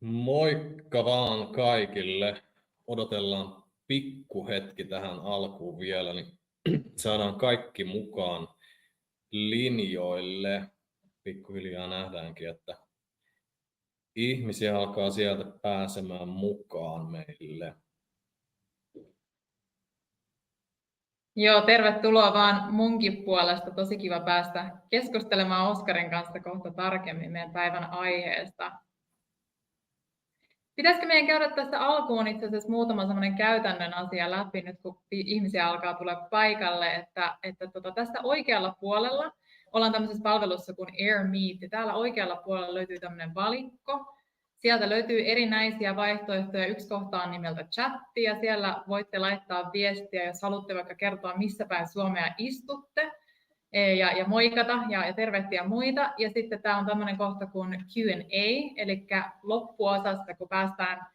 Moikka vaan kaikille. Odotellaan pikkuhetki tähän alkuun vielä, niin saadaan kaikki mukaan linjoille. Pikkuhiljaa nähdäänkin, että ihmisiä alkaa sieltä pääsemään mukaan meille. Joo, tervetuloa vaan munkin puolesta. Tosi kiva päästä keskustelemaan Oskarin kanssa kohta tarkemmin meidän päivän aiheesta. Pitäisikö meidän käydä tästä alkuun itse asiassa muutama sellainen käytännön asia läpi, nyt kun ihmisiä alkaa tulla paikalle, että tästä oikealla puolella ollaan tämmöisessä palvelussa kuin AirMeet, ja täällä oikealla puolella löytyy tämmöinen valikko. Sieltä löytyy erinäisiä vaihtoehtoja. Yksi kohta on nimeltä chatti, ja siellä voitte laittaa viestiä, jos haluatte vaikka kertoa, missä päin Suomea istutte, ja moikata ja tervehtiä muita. Ja sitten tämä on tämmöinen kohta kuin Q&A, eli loppuosasta, kun päästään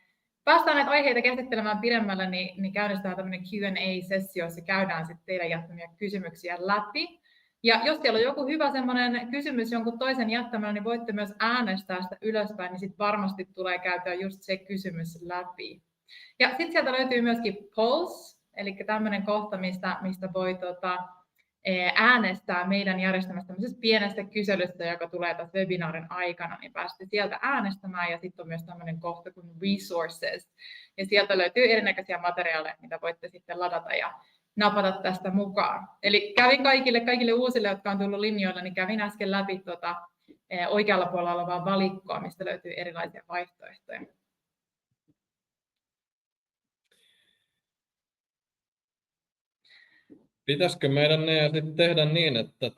näitä aiheita käsittelemään pidemmälle, niin käynnistetään tämmöinen Q&A-sessio, jossa käydään sitten teidän jättämiä kysymyksiä läpi. Ja jos teillä on joku hyvä semmoinen kysymys jonkun toisen jättämällä, niin voitte myös äänestää sitä ylöspäin, niin sitten varmasti tulee käytyä just se kysymys läpi. Ja sitten sieltä löytyy myöskin polls, eli tämmöinen kohta, mistä voi äänestää meidän järjestämästä tämmöisestä pienestä kyselystä, joka tulee tässä webinaarin aikana, niin pääsette sieltä äänestämään, ja sitten on myös tämmöinen kohta kuin resources, ja sieltä löytyy erinäköisiä materiaaleja, mitä voitte sitten ladata ja napata tästä mukaan. Eli kävin kaikille uusille, jotka on tullut linjoilla, niin kävin äsken läpi oikealla puolella olevaa valikkoa, mistä löytyy erilaisia vaihtoehtoja. Pitäisikö meidän ne sitten tehdä niin, että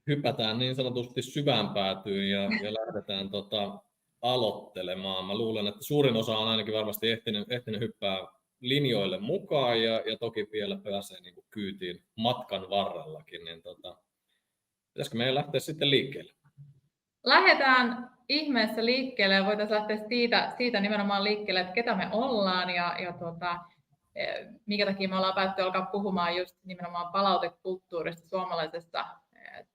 hypätään niin sanotusti syvään päätyyn ja lähdetään aloittelemaan. Mä luulen, että suurin osa on ainakin varmasti ehtinyt hyppää linjoille mukaan ja toki vielä pääsee niin kuin kyytiin matkan varrellakin. Niin pitäisikö meidän lähteä sitten liikkeelle? Lähdetään ihmeessä liikkeelle ja voitaisiin lähteä siitä nimenomaan liikkeelle, että ketä me ollaan ja minkä takia me ollaan päätty alkaa puhumaan just nimenomaan palautekulttuurista suomalaisesta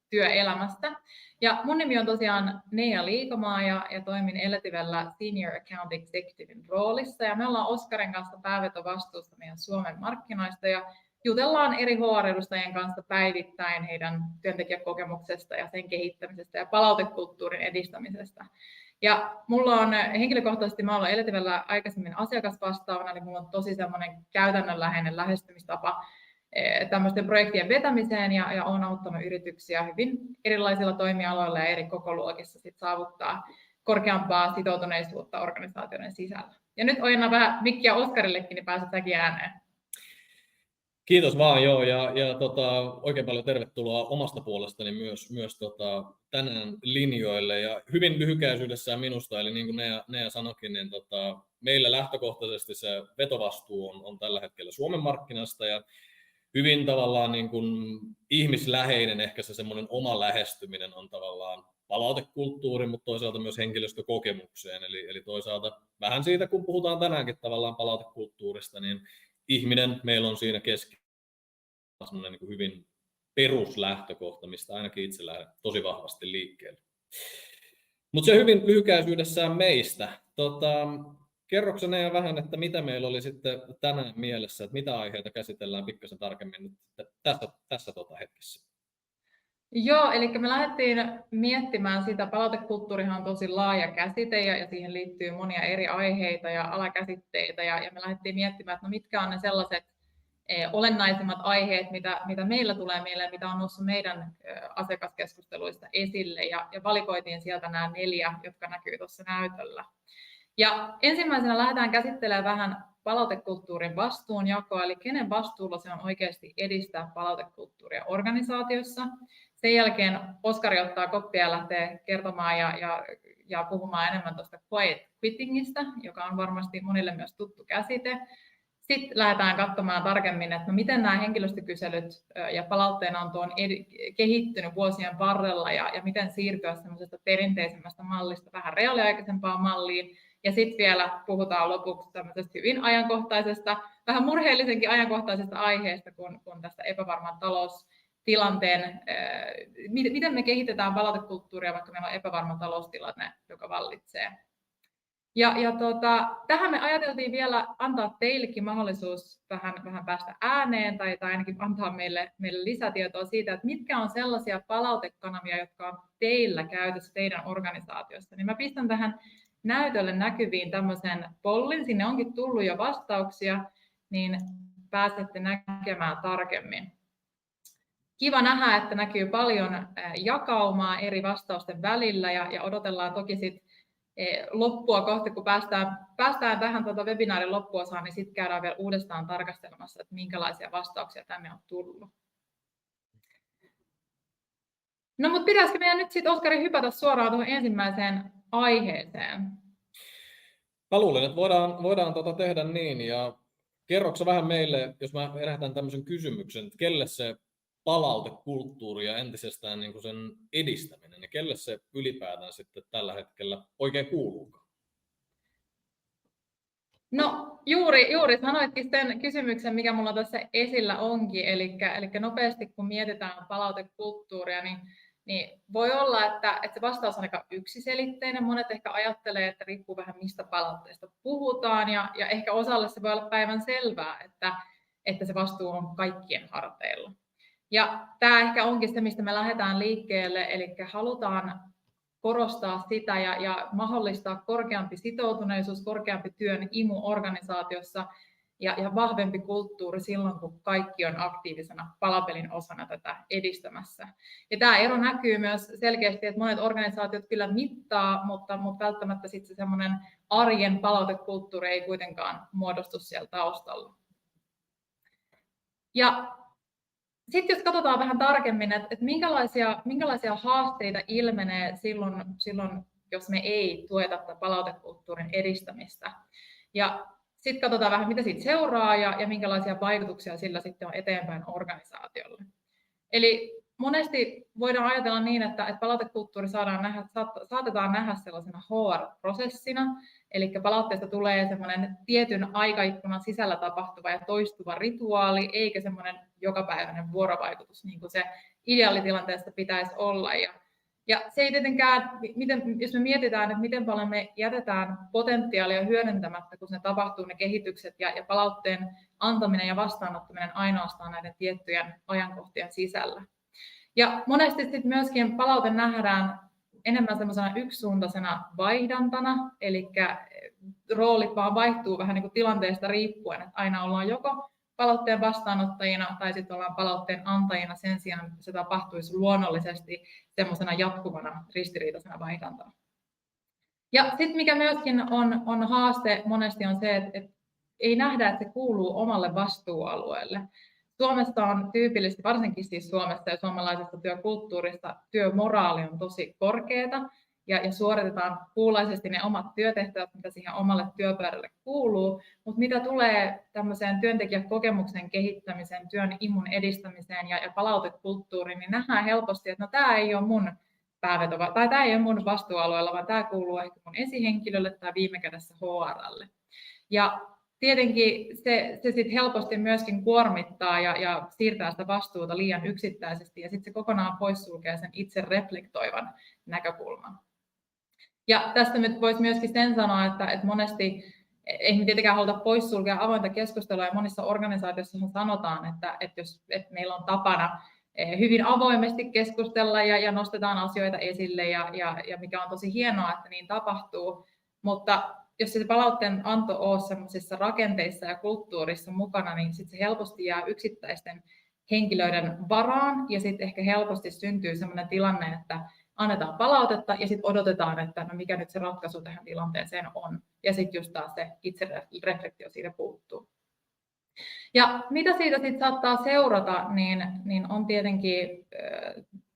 työelämästä. Ja mun nimi on tosiaan Nea Liikomaa ja toimin Eletivellä Senior Account Executivein roolissa. Ja me ollaan Oskarin kanssa päävetovastuussa meidän Suomen markkinoista ja jutellaan eri HR-edustajien kanssa päivittäin heidän työntekijäkokemuksesta ja sen kehittämisestä ja palautekulttuurin edistämisestä. Ja mulla on henkilökohtaisesti, mä olen Eletivellä aikaisemmin asiakasvastaavana, eli mulla on tosi semmoinen käytännönläheinen lähestymistapa tämmöisten projektien vetämiseen ja olen auttanut yrityksiä hyvin erilaisilla toimialoilla ja eri kokoluokissa sit saavuttaa korkeampaa sitoutuneisuutta organisaatioiden sisällä. Ja nyt ojennan vähän mikkiä Oskarillekin, niin pääset säkin ääneen. Kiitos vaan, joo, ja oikein paljon tervetuloa omasta puolestani myös tänään linjoille, ja hyvin lyhykäisyydessään minusta, eli niin kuin Nea sanoikin, niin meillä lähtökohtaisesti se vetovastuu on tällä hetkellä Suomen markkinasta, ja hyvin tavallaan niin kuin ihmisläheinen ehkä se semmoinen oma lähestyminen on tavallaan palautekulttuuri, mutta toisaalta myös henkilöstökokemukseen, eli toisaalta vähän siitä, kun puhutaan tänäänkin tavallaan palautekulttuurista, niin ihminen meillä on siinä keskiössä semmoinen niin kuin hyvin peruslähtökohta, mistä ainakin itse lähden tosi vahvasti liikkeelle. Mutta se hyvin lyhykäisyydessään meistä. Kerroksä ja vähän, että mitä meillä oli sitten tänään mielessä, että mitä aiheita käsitellään pikkasen tarkemmin nyt tässä hetkessä? Joo, eli me lähdettiin miettimään sitä, palautekulttuurihan on tosi laaja käsite ja siihen liittyy monia eri aiheita ja alakäsitteitä ja me lähdettiin miettimään, että no mitkä on ne sellaiset olennaisimmat aiheet, mitä meillä tulee mieleen, mitä on noussut meidän asiakaskeskusteluista esille ja valikoitiin sieltä nämä 4, jotka näkyy tuossa näytöllä. Ja ensimmäisenä lähdetään käsittelemään vähän palautekulttuurin vastuunjakoa, eli kenen vastuulla se on oikeasti edistää palautekulttuuria organisaatiossa. Sen jälkeen Oskari ottaa koppia ja lähtee kertomaan ja puhumaan enemmän tuosta quiet quittingistä, joka on varmasti monille myös tuttu käsite. Sitten lähdetään katsomaan tarkemmin, että no miten nämä henkilöstökyselyt ja palautteenanto on kehittynyt vuosien varrella ja miten siirtyä semmoisesta perinteisemmästä mallista vähän reaaliaikaisempaan malliin. Ja sitten vielä puhutaan lopuksi tämmöisestä hyvin ajankohtaisesta, vähän murheellisenkin ajankohtaisesta aiheesta, kun tästä epävarman taloustilanteen, miten me kehitetään palautekulttuuria, vaikka meillä on epävarma taloustilanne, joka vallitsee. Tähän me ajateltiin vielä antaa teillekin mahdollisuus vähän päästä ääneen tai ainakin antaa meille lisätietoa siitä, että mitkä on sellaisia palautekanavia, jotka on teillä käytössä teidän organisaatiossa. Niin mä pistän tähän näytölle näkyviin tämmöisen pollin, sinne onkin tullut jo vastauksia, niin pääsette näkemään tarkemmin. Kiva nähdä, että näkyy paljon jakaumaa eri vastausten välillä ja odotellaan toki sit loppua kohti, kun päästään tähän webinaarin loppuosaan, niin sitten käydään vielä uudestaan tarkastelemassa, että minkälaisia vastauksia tänne on tullut. No mutta pitäisikö meidän nyt sitten, Oskari, hypätä suoraan tuohon ensimmäiseen aiheeseen? Mä luulen, että voidaan tehdä niin, ja kerroksä vähän meille, jos mä herätän tämmöisen kysymyksen, että kelle se palautekulttuuri ja entisestään niin kuin sen edistäminen, ja kelle se ylipäätään sitten tällä hetkellä oikein kuuluukaan? No juuri sanoitkin sen kysymyksen, mikä mulla tässä esillä onkin, eli nopeasti kun mietitään palautekulttuuria, niin voi olla, että se vastaus on aika yksiselitteinen. Monet ehkä ajattelee, että riippuu vähän mistä palautteesta puhutaan, ja ehkä osalle se voi olla päivän selvää, että se vastuu on kaikkien harteilla. Ja tämä ehkä onkin se, mistä me lähdetään liikkeelle, eli halutaan korostaa sitä ja mahdollistaa korkeampi sitoutuneisuus, korkeampi työn imu organisaatiossa ja vahvempi kulttuuri silloin, kun kaikki on aktiivisena palapelin osana tätä edistämässä. Ja tämä ero näkyy myös selkeästi, että monet organisaatiot kyllä mittaa, mutta välttämättä sitten se semmoinen arjen palautekulttuuri ei kuitenkaan muodostu siellä taustalla. Ja sitten jos katsotaan vähän tarkemmin, että minkälaisia haasteita ilmenee silloin, jos me ei tueta tätä palautekulttuurin edistämistä. Ja sitten katsotaan vähän, mitä siitä seuraa ja minkälaisia vaikutuksia sillä sitten on eteenpäin organisaatiolle. Eli monesti voidaan ajatella niin, että palautekulttuuri saatetaan nähdä sellaisena HR-prosessina, eli palautteesta tulee semmoinen tietyn aikaikkunan sisällä tapahtuva ja toistuva rituaali, eikä semmoinen jokapäiväinen vuorovaikutus, niin kuin se ideaalitilanteesta pitäisi olla. Ja se ei tietenkään, jos me mietitään, että miten paljon me jätetään potentiaalia hyödyntämättä, kun ne tapahtuu ne kehitykset ja palautteen antaminen ja vastaanottaminen ainoastaan näiden tiettyjen ajankohtien sisällä. Ja monesti sitten myöskin palaute nähdään enemmän semmoisena yksisuuntaisena vaihdantana, eli roolit vaan vaihtuu vähän niin kuin tilanteesta riippuen, että aina ollaan joko palautteen vastaanottajina tai sitten ollaan palautteen antajina sen sijaan, että se tapahtuisi luonnollisesti semmoisena jatkuvana ristiriitaisena vaihdantana. Ja sitten mikä myöskin on haaste monesti on se, että ei nähdä, että se kuuluu omalle vastuualueelle. Suomessa on tyypillisesti, varsinkin siis Suomessa ja suomalaisesta työkulttuurista, työmoraali on tosi korkeata ja suoritetaan kuulaisesti ne omat työtehtävät, mitä siihen omalle työpöydälle kuuluu, mutta mitä tulee tämmöiseen työntekijäkokemuksen kehittämiseen, työn imun edistämiseen ja palautekulttuuriin, niin nähdään helposti, että no, tämä ei ole mun pääveto, tai tämä ei ole mun vastuualueella, vaan tämä kuuluu ehkä mun esihenkilölle tai viime kädessä HR:lle. Ja tietenkin se sit helposti myöskin kuormittaa ja siirtää sitä vastuuta liian yksittäisesti, ja sitten se kokonaan poissulkee sen itse reflektoivan näkökulman. Ja tästä nyt voisi myöskin sen sanoa, että monesti ei me tietenkään haluta poissulkea avointa keskustelua, ja monissa organisaatioissa sanotaan, että meillä on tapana hyvin avoimesti keskustella ja nostetaan asioita esille, ja mikä on tosi hienoa, että niin tapahtuu, mutta jos se palautteen anto on sellaisissa rakenteissa ja kulttuurissa mukana, niin sitten se helposti jää yksittäisten henkilöiden varaan, ja sitten ehkä helposti syntyy sellainen tilanne, että annetaan palautetta ja sitten odotetaan, että no mikä nyt se ratkaisu tähän tilanteeseen on, ja sitten just taas se itse reflektio siitä puuttuu. Ja mitä siitä sitten saattaa seurata, niin on tietenkin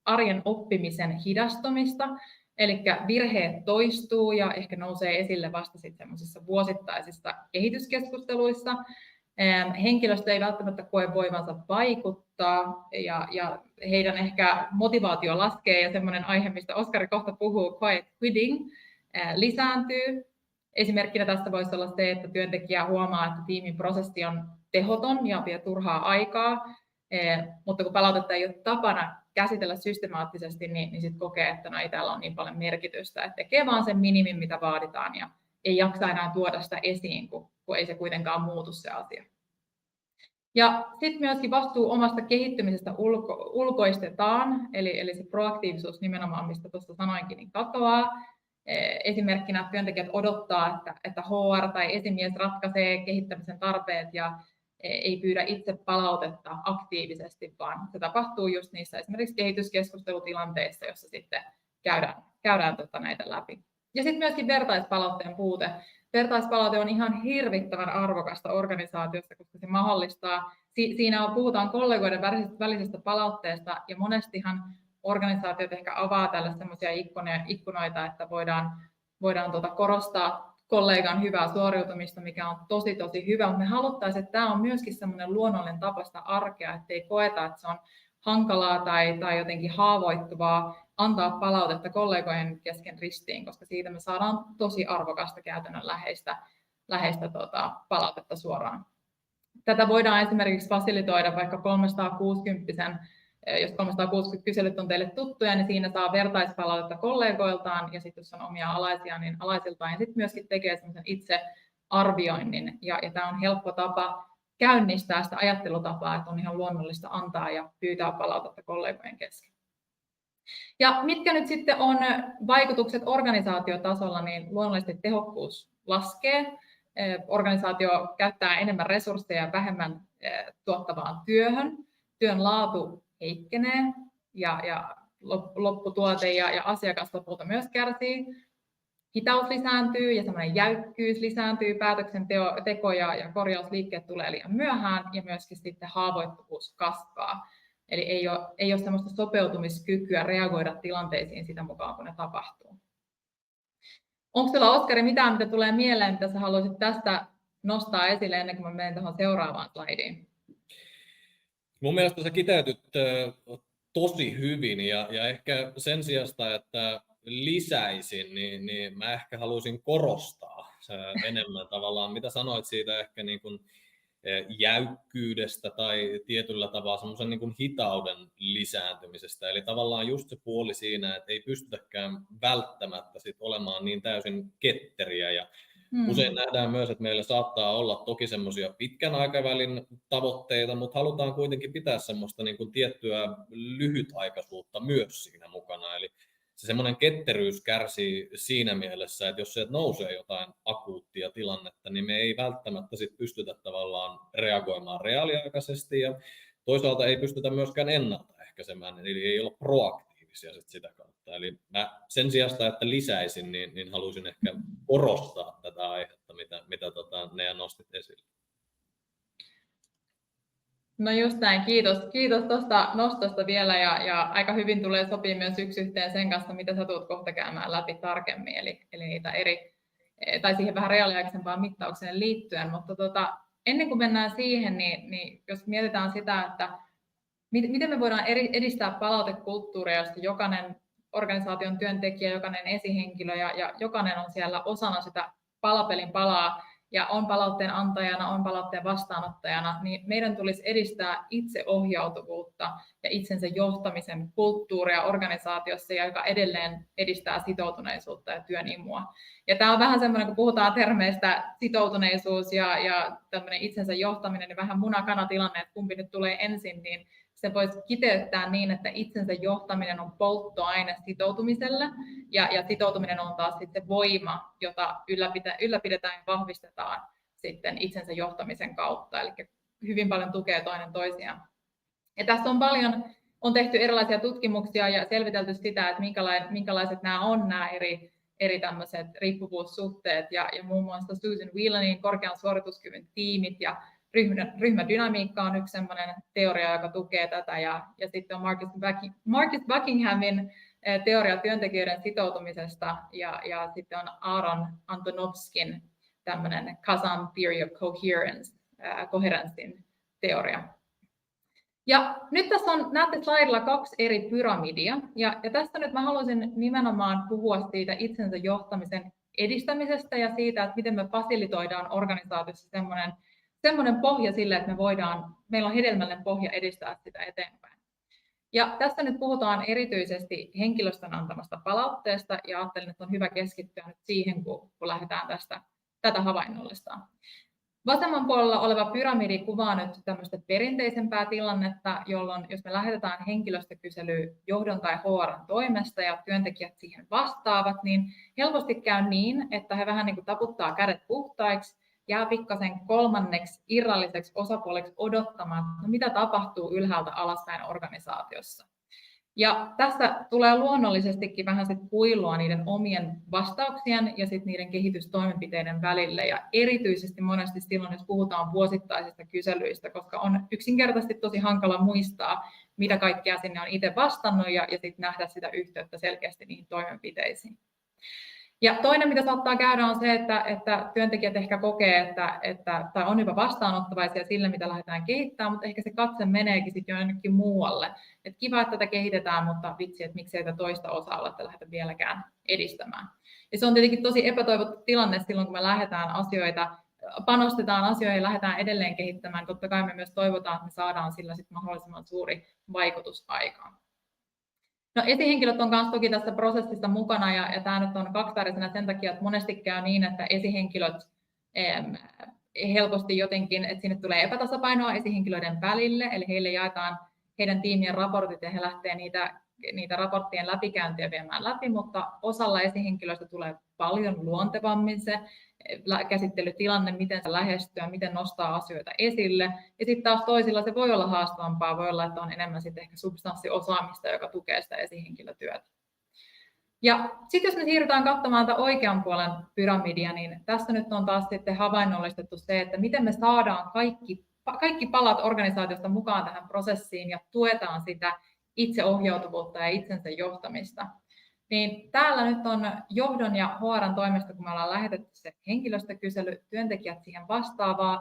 arjen oppimisen hidastumista, eli virheet toistuu ja ehkä nousee esille vasta sitten semmoisissa vuosittaisissa kehityskeskusteluissa. Henkilöstö ei välttämättä koe voivansa vaikuttaa ja heidän ehkä motivaatio laskee, ja semmoinen aihe, mistä Oskari kohta puhuu, quiet quitting, lisääntyy. Esimerkkinä tästä voisi olla se, että työntekijä huomaa, että tiimin prosessi on tehoton ja vie turhaa aikaa, mutta kun palautetta ei ole tapana käsitellä systemaattisesti, niin sitten kokee, että no ei täällä ole niin paljon merkitystä, että tekee vaan sen minimin, mitä vaaditaan, ja ei jaksa enää tuoda sitä esiin, kun ei se kuitenkaan muutu se asia. Ja sitten myöskin vastuu omasta kehittymisestä ulkoistetaan, eli se proaktiivisuus nimenomaan, mistä tuossa sanoinkin, niin katoaa. Esimerkkinä työntekijät odottaa, että HR tai esimies ratkaisee kehittämisen tarpeet ja ei pyydä itse palautetta aktiivisesti, vaan se tapahtuu just niissä esimerkiksi kehityskeskustelutilanteissa, jossa sitten käydään näitä läpi. Ja sitten myöskin vertaispalautteen puute. Vertaispalaute on ihan hirvittävän arvokasta organisaatiosta, koska se mahdollistaa, siinä puhutaan kollegoiden välisestä palautteesta, ja monestihan organisaatiot ehkä avaa tälle sellaisia ikkunoita, että voidaan korostaa kollegan hyvää suoriutumista, mikä on tosi hyvä, mutta me haluttaisiin, että tämä on myöskin sellainen luonnollinen tapa sitä arkea, ettei koeta, että se on hankalaa tai jotenkin haavoittuvaa antaa palautetta kollegojen kesken ristiin, koska siitä me saadaan tosi arvokasta käytännönläheistä palautetta suoraan. Tätä voidaan esimerkiksi fasilitoida vaikka 360, jos 360 kyselyt on teille tuttuja, niin siinä saa vertaispalautetta kollegoiltaan, ja sitten jos on omia alaisia, niin alaisiltaan, ja sitten myöskin tekee semmoisen itsearvioinnin, ja tämä on helppo tapa käynnistää sitä ajattelutapaa, että on ihan luonnollista antaa ja pyytää palautetta kollegojen kesken. Ja mitkä nyt sitten on vaikutukset organisaatiotasolla, niin luonnollisesti tehokkuus laskee, organisaatio käyttää enemmän resursseja vähemmän tuottavaan työhön, työn laatu heikkenee ja lopputuote ja asiakas lopulta myös kärsii. Hitaus lisääntyy ja semmoinen jäykkyys lisääntyy, päätöksenteko ja korjausliikkeet tulee liian myöhään ja myöskin sitten haavoittuvuus kasvaa. Eli ei ole semmoista sopeutumiskykyä reagoida tilanteisiin sitä mukaan, kun ne tapahtuu. Onko sinulla, Oskari, mitään, mitä tulee mieleen, mitä sä haluaisit tästä nostaa esille ennen kuin mä menen tuohon seuraavaan slaidiin? Mun mielestä sä kiteytyt tosi hyvin ja ehkä sen sijasta, että lisäisin, niin mä ehkä haluaisin korostaa enemmän tavallaan, mitä sanoit siitä ehkä niin kuin jäykkyydestä tai tietyllä tavalla semmoisen niin kuin hitauden lisääntymisestä. Eli tavallaan just se puoli siinä, että ei pystytäkään välttämättä sit olemaan niin täysin ketteriä. Ja usein nähdään myös, että meillä saattaa olla toki semmoisia pitkän aikavälin tavoitteita, mutta halutaan kuitenkin pitää semmoista niin kuin tiettyä lyhytaikaisuutta myös siinä mukana. Eli se semmoinen ketteryys kärsii siinä mielessä, että jos sieltä nousee jotain akuuttia tilannetta, niin me ei välttämättä sit pystytä tavallaan reagoimaan reaaliaikaisesti ja toisaalta ei pystytä myöskään ennaltaehkäisemään, eli ei olla proaktiivisia sitä kautta. Eli mä sen sijasta, että lisäisin, niin haluaisin ehkä korostaa tätä aihetta, mitä Nea nostit esille. No just näin, kiitos tuosta nostosta vielä ja aika hyvin tulee sopii myös yksi yhteen sen kanssa, mitä sä tulet kohta käymään läpi tarkemmin, eli niitä tai siihen vähän reaaliaikaisempaan mittaukseen liittyen, mutta ennen kuin mennään siihen, niin jos mietitään sitä, että miten me voidaan edistää palautekulttuuria, jossa jokainen organisaation työntekijä, jokainen esihenkilö ja jokainen on siellä osana sitä palapelin palaa, ja on palautteen antajana, on palautteen vastaanottajana, niin meidän tulisi edistää itseohjautuvuutta ja itsensä johtamisen kulttuuria organisaatiossa, joka edelleen edistää sitoutuneisuutta ja työn imua. Ja tämä on vähän semmoinen, kun puhutaan termeistä sitoutuneisuus ja tämmöinen itsensä johtaminen, niin vähän muna-kana-tilanne, että kumpi nyt tulee ensin, niin se voisi kiteyttää niin, että itsensä johtaminen on polttoaine sitoutumiselle ja sitoutuminen on taas sitten voima, jota ylläpidetään ja vahvistetaan sitten itsensä johtamisen kautta. Eli hyvin paljon tukee toinen toisiaan. Ja tässä on tehty erilaisia tutkimuksia ja selvitelty sitä, että minkälaiset nämä eri tämmöiset riippuvuussuhteet ja muun muassa Susan Wheelanin korkean suorituskyvyn tiimit ja ryhmädynamiikka on yksi sellainen teoria, joka tukee tätä, ja sitten on Marcus Buckinghamin teoria työntekijöiden sitoutumisesta, ja sitten on Aaron Antonovskin tämmöinen Kazan Theory of Coherence, koherenssin teoria. Ja nyt tässä näette slaidilla 2 eri pyramidia, ja tästä nyt mä haluaisin nimenomaan puhua siitä itsensä johtamisen edistämisestä ja siitä, että miten me fasilitoidaan organisaatiossa semmoinen pohja sille, että meillä on hedelmällinen pohja edistää sitä eteenpäin. Ja tässä nyt puhutaan erityisesti henkilöstön antamasta palautteesta, ja ajattelin, että on hyvä keskittyä nyt siihen, kun lähdetään tätä havainnollistaa. Vasemman puolella oleva pyramidi kuvaa nyt tämmöistä perinteisempää tilannetta, jolloin jos me lähetetään henkilöstökysely johdon tai HR:n toimesta ja työntekijät siihen vastaavat, niin helposti käy niin, että he vähän niin kuin taputtaa kädet puhtaiksi, jää pikkasen kolmanneksi irralliseksi osapuoleksi odottamaan, no mitä tapahtuu ylhäältä alaspäin organisaatiossa. Ja tässä tulee luonnollisestikin vähän sit kuilua niiden omien vastauksien ja sit niiden kehitystoimenpiteiden välille. Ja erityisesti monesti silloin, jos puhutaan vuosittaisista kyselyistä, koska on yksinkertaisesti tosi hankala muistaa, mitä kaikkea sinne on itse vastannut ja sitten nähdä sitä yhteyttä selkeästi niihin toimenpiteisiin. Ja toinen, mitä saattaa käydä, on se, että työntekijät ehkä kokee, tai on jopa vastaanottavaisia sille, mitä lähdetään kehittämään, mutta ehkä se katse meneekin sitten jonnekin muualle. Että kiva, että tätä kehitetään, mutta vitsi, että miksei tätä toista osa-aluetta lähdetä vieläkään edistämään. Ja se on tietenkin tosi epätoivottu tilanne silloin, kun me lähdetään asioita, panostetaan asioihin ja lähdetään edelleen kehittämään. Totta kai me myös toivotaan, että me saadaan sillä sitten mahdollisimman suuri vaikutus aikaan. No, esihenkilöt on myös toki tässä prosessissa mukana, ja tämä nyt on kaksivärisenä sen takia, että monesti käy niin, että esihenkilöt helposti jotenkin, että sinne tulee epätasapainoa esihenkilöiden välille, eli heille jaetaan heidän tiimien raportit ja he lähtee niitä raporttien läpikäyntiä viemään läpi, mutta osalla esihenkilöistä tulee paljon luontevammin se käsittelytilanne, miten se lähestyy, miten nostaa asioita esille. Ja sitten taas toisilla se voi olla haastavampaa, voi olla, että on enemmän sitten ehkä substanssiosaamista, joka tukee sitä esihenkilötyötä. Ja sitten jos me siirrytään katsomaan tätä oikean puolen pyramidia, niin tässä nyt on taas sitten havainnollistettu se, että miten me saadaan kaikki palat organisaatiosta mukaan tähän prosessiin ja tuetaan sitä itseohjautuvuutta ja itsensä johtamista. Niin täällä nyt on johdon ja HR:n toimesta, kun me ollaan lähetetty se henkilöstökysely, työntekijät siihen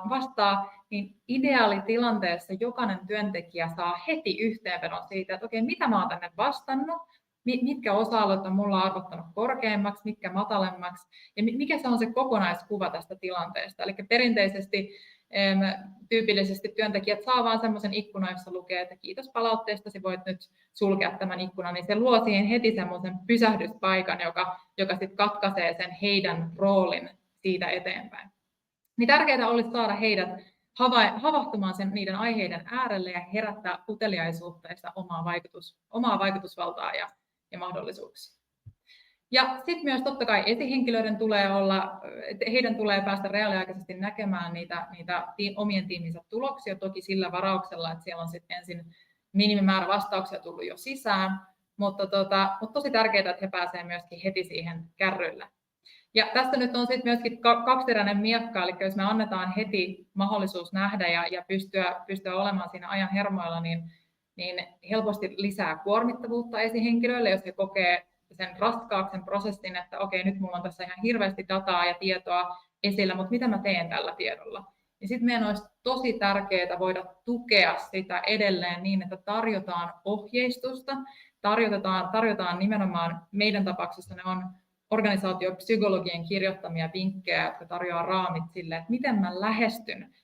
vastaa, niin ideaalitilanteessa jokainen työntekijä saa heti yhteenvedon siitä, että okei, mitä mä oon tänne vastannut, mitkä osa-alueet on mulla arvottanut korkeammaksi, mitkä matalemmaksi, ja mikä se on se kokonaiskuva tästä tilanteesta. Eli perinteisesti tyypillisesti työntekijät saa vain semmoisen ikkunan, jossa lukee, että kiitos palautteestasi, voit nyt sulkea tämän ikkunan, niin se luo siihen heti semmoisen pysähdyspaikan, joka sitten katkaisee sen heidän roolin siitä eteenpäin. Niin tärkeää olisi saada heidät havahtumaan niiden aiheiden äärelle ja herättää uteliaisuutta ja sitä omaa vaikutusvaltaa ja mahdollisuuksia. Ja sitten myös totta kai esihenkilöiden heidän tulee päästä reaaliaikaisesti näkemään niitä omien tiiminsä tuloksia, toki sillä varauksella, että siellä on sitten ensin minimimäärä vastauksia tullut jo sisään, mutta tosi tärkeää, että he pääsevät myöskin heti siihen kärrylle. Ja tässä nyt on sitten myöskin kaksiteräinen miekka, eli jos me annetaan heti mahdollisuus nähdä ja pystyä olemaan siinä ajan hermoilla, niin helposti lisää kuormittavuutta esihenkilöille, jos he kokee sen raskaaksi prosessin, että okei, nyt mulla on tässä ihan hirveästi dataa ja tietoa esillä, mutta mitä mä teen tällä tiedolla? Niin sitten meidän olisi tosi tärkeää voida tukea sitä edelleen niin, että tarjotaan ohjeistusta, tarjotaan nimenomaan, meidän tapauksessa ne on organisaatiopsykologien kirjoittamia vinkkejä, jotka tarjoaa raamit sille, että miten mä lähestyn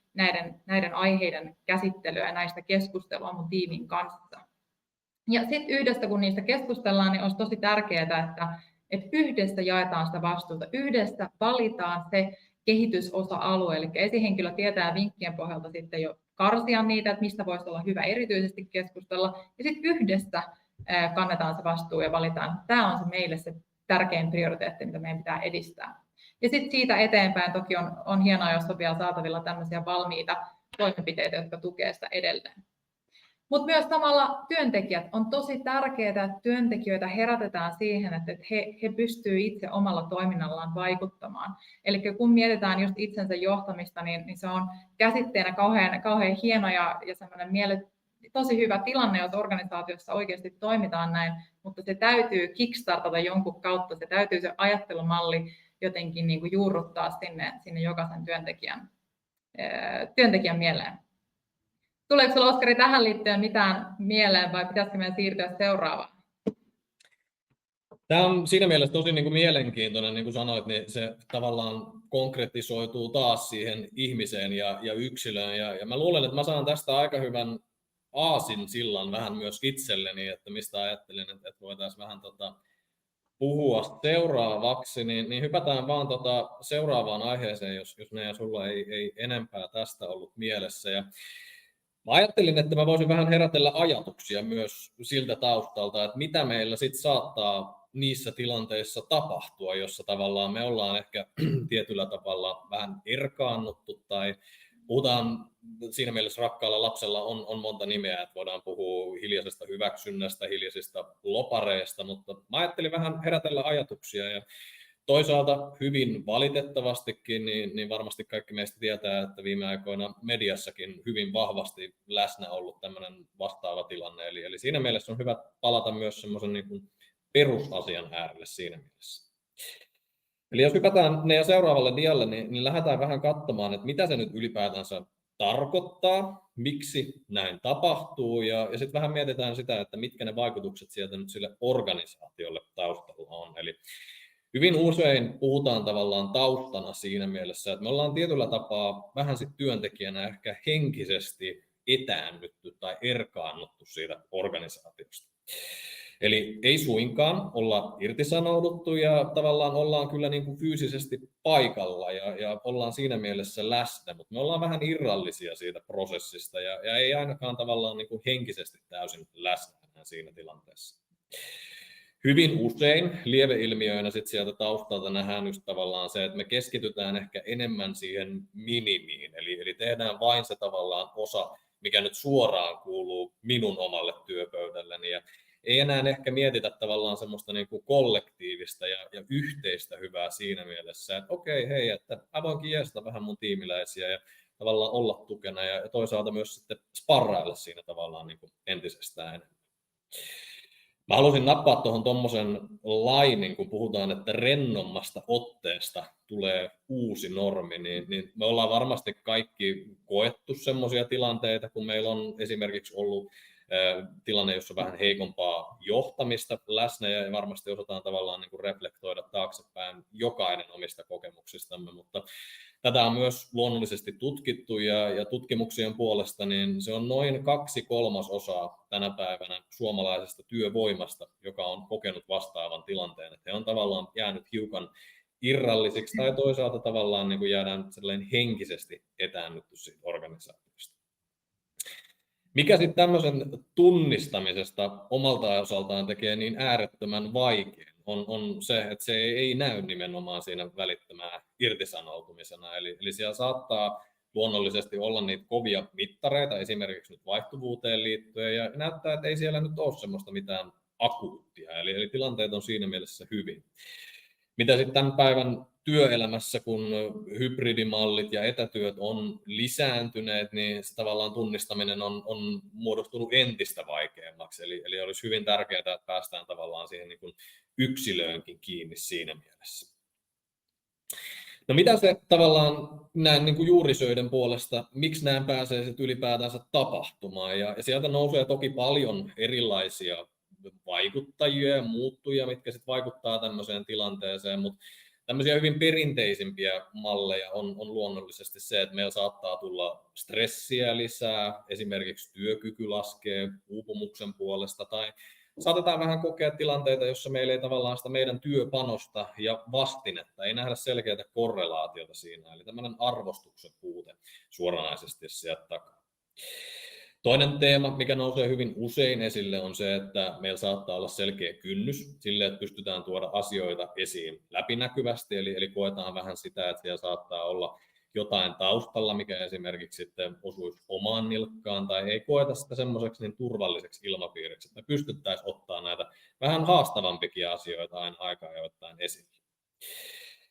näiden aiheiden käsittelyä ja näistä keskustelua mun tiimin kanssa. Ja sitten yhdessä, kun niistä keskustellaan, niin olisi tosi tärkeää, että yhdessä jaetaan sitä vastuuta, yhdessä valitaan se kehitysosa-alue, eli esihenkilö tietää vinkkien pohjalta sitten jo karsia niitä, että mistä voisi olla hyvä erityisesti keskustella, ja sitten yhdessä kannetaan se vastuu ja valitaan, että tämä on se meille se tärkein prioriteetti, mitä meidän pitää edistää. Ja sitten siitä eteenpäin toki on hienoa, jos on vielä saatavilla tämmöisiä valmiita toimenpiteitä, jotka tukevat sitä edelleen. Mutta myös samalla työntekijät on tosi tärkeää, että työntekijöitä herätetään siihen, että he pystyvät itse omalla toiminnallaan vaikuttamaan. Eli kun mietitään just itsensä johtamista, niin se on käsitteenä kauhean hieno ja semmoinen tosi hyvä tilanne, jos organisaatiossa oikeasti toimitaan näin, mutta se täytyy kickstartata jonkun kautta, se täytyy se ajattelumalli jotenkin niin kuin juurruttaa sinne jokaisen työntekijän mieleen. Tuleeko sinulla, Oskari, tähän liittyen mitään mieleen vai pitäisikö meidän siirtyä seuraavaan? Tämä on siinä mielessä tosi niin kuin mielenkiintoinen, niin kuin sanoit, niin se tavallaan konkretisoituu taas siihen ihmiseen ja yksilöön. Ja mä luulen, että mä saan tästä aika hyvän aasinsillan vähän myös itselleni, että mistä ajattelin, että voitaisiin vähän puhua seuraavaksi, niin hypätään vaan seuraavaan aiheeseen, jos ne ja sulla ei enempää tästä ollut mielessä. Ja mä ajattelin, että mä voisin vähän herätellä ajatuksia myös siltä taustalta, että mitä meillä sitten saattaa niissä tilanteissa tapahtua, jossa tavallaan me ollaan ehkä tietyllä tavalla vähän erkaannuttu tai puhutaan siinä mielessä rakkaalla lapsella on monta nimeä, että voidaan puhua hiljaisesta hyväksynnästä, hiljaisista lopareista, mutta mä ajattelin vähän herätellä ajatuksia ja toisaalta hyvin valitettavastikin, niin varmasti kaikki meistä tietää, että viime aikoina mediassakin hyvin vahvasti läsnä ollut tämmöinen vastaava tilanne. Eli siinä mielessä on hyvä palata myös semmoisen niin kuin perusasian äärelle siinä mielessä. Eli jos hypätään ne seuraavalle dialle, niin lähdetään vähän katsomaan, että mitä se nyt ylipäätänsä tarkoittaa, miksi näin tapahtuu, ja sitten vähän mietitään sitä, että mitkä ne vaikutukset sieltä nyt sille organisaatiolle taustalla on. Eli hyvin usein puhutaan tavallaan taustana siinä mielessä, että me ollaan tietyllä tapaa vähän sit työntekijänä ehkä henkisesti etäännytty tai erkaannuttu siitä organisaatiosta. Eli ei suinkaan olla irtisanouduttu ja tavallaan ollaan kyllä niin kuin fyysisesti paikalla ja ollaan siinä mielessä läsnä, mutta me ollaan vähän irrallisia siitä prosessista ja ei ainakaan tavallaan niin kuin henkisesti täysin läsnä siinä tilanteessa. Hyvin usein lieveilmiöinä sit sieltä taustalta nähdään just tavallaan se, että me keskitytään ehkä enemmän siihen minimiin, eli tehdään vain se tavallaan osa, mikä nyt suoraan kuuluu minun omalle työpöydälleni ja ei enää ehkä mietitä tavallaan semmoista niin kuin kollektiivista ja yhteistä hyvää siinä mielessä, että okei, hei, että mä voinkin jeesata vähän mun tiimiläisiä ja tavallaan olla tukena ja toisaalta myös sitten sparrailla siinä tavallaan niin kuin entisestään enemmän. Mä halusin nappaa tuohon tommosen lainin, kun puhutaan, että rennommasta otteesta tulee uusi normi, niin me ollaan varmasti kaikki koettu semmoisia tilanteita, kun meillä on esimerkiksi ollut tilanne, jossa on vähän heikompaa johtamista läsnä ja varmasti osataan tavallaan niin kuin reflektoida taaksepäin jokainen omista kokemuksistamme, mutta tätä on myös luonnollisesti tutkittu ja tutkimuksien puolesta niin se on noin 2/3 tänä päivänä suomalaisesta työvoimasta, joka on kokenut vastaavan tilanteen, että he on tavallaan jäänyt hiukan irrallisiksi tai toisaalta tavallaan niin kuin jäädään sellainen henkisesti etäännytty siitä organisaatiosta. Mikä sitten tämmöisen tunnistamisesta omalta osaltaan tekee niin äärettömän vaikean, on se, että se ei näy nimenomaan siinä välittömään irtisanoutumisena. Eli siellä saattaa luonnollisesti olla niitä kovia mittareita, esimerkiksi nyt vaihtuvuuteen liittyen, ja näyttää, että ei siellä nyt ole semmoista mitään akuuttia, eli tilanteet on siinä mielessä hyvin. Mitä sitten tämän päivän työelämässä, kun hybridimallit ja etätyöt on lisääntyneet, niin se tavallaan tunnistaminen on muodostunut entistä vaikeammaksi. Eli olisi hyvin tärkeää, että päästään tavallaan siihen niin kuin yksilöönkin kiinni siinä mielessä. No mitä se tavallaan näin niin kuin juurisöiden puolesta, miksi näin pääsee sitten ylipäätänsä tapahtumaan? Ja sieltä nousee toki paljon erilaisia vaikuttajia ja muuttujia, mitkä sitten vaikuttaa tämmöiseen tilanteeseen, mutta tämmöisiä hyvin perinteisimpiä malleja on luonnollisesti se, että meillä saattaa tulla stressiä lisää, esimerkiksi työkyky laskee uupumuksen puolesta, tai saatetaan vähän kokea tilanteita, jossa meillä ei tavallaan sitä meidän työpanosta ja vastinetta, ei nähdä selkeää korrelaatiota siinä, eli tämmöinen arvostuksen puute suoranaisesti sieltä takaa. Toinen teema, mikä nousee hyvin usein esille, on se, että meillä saattaa olla selkeä kynnys sille, että pystytään tuoda asioita esiin läpinäkyvästi, eli koetaan vähän sitä, että siellä saattaa olla jotain taustalla, mikä esimerkiksi sitten osuisi omaan nilkkaan, tai ei koeta sitä semmoiseksi niin turvalliseksi ilmapiiriksi, että me pystyttäisiin ottaa näitä vähän haastavampikin asioita aina aikaa ajoittain esille.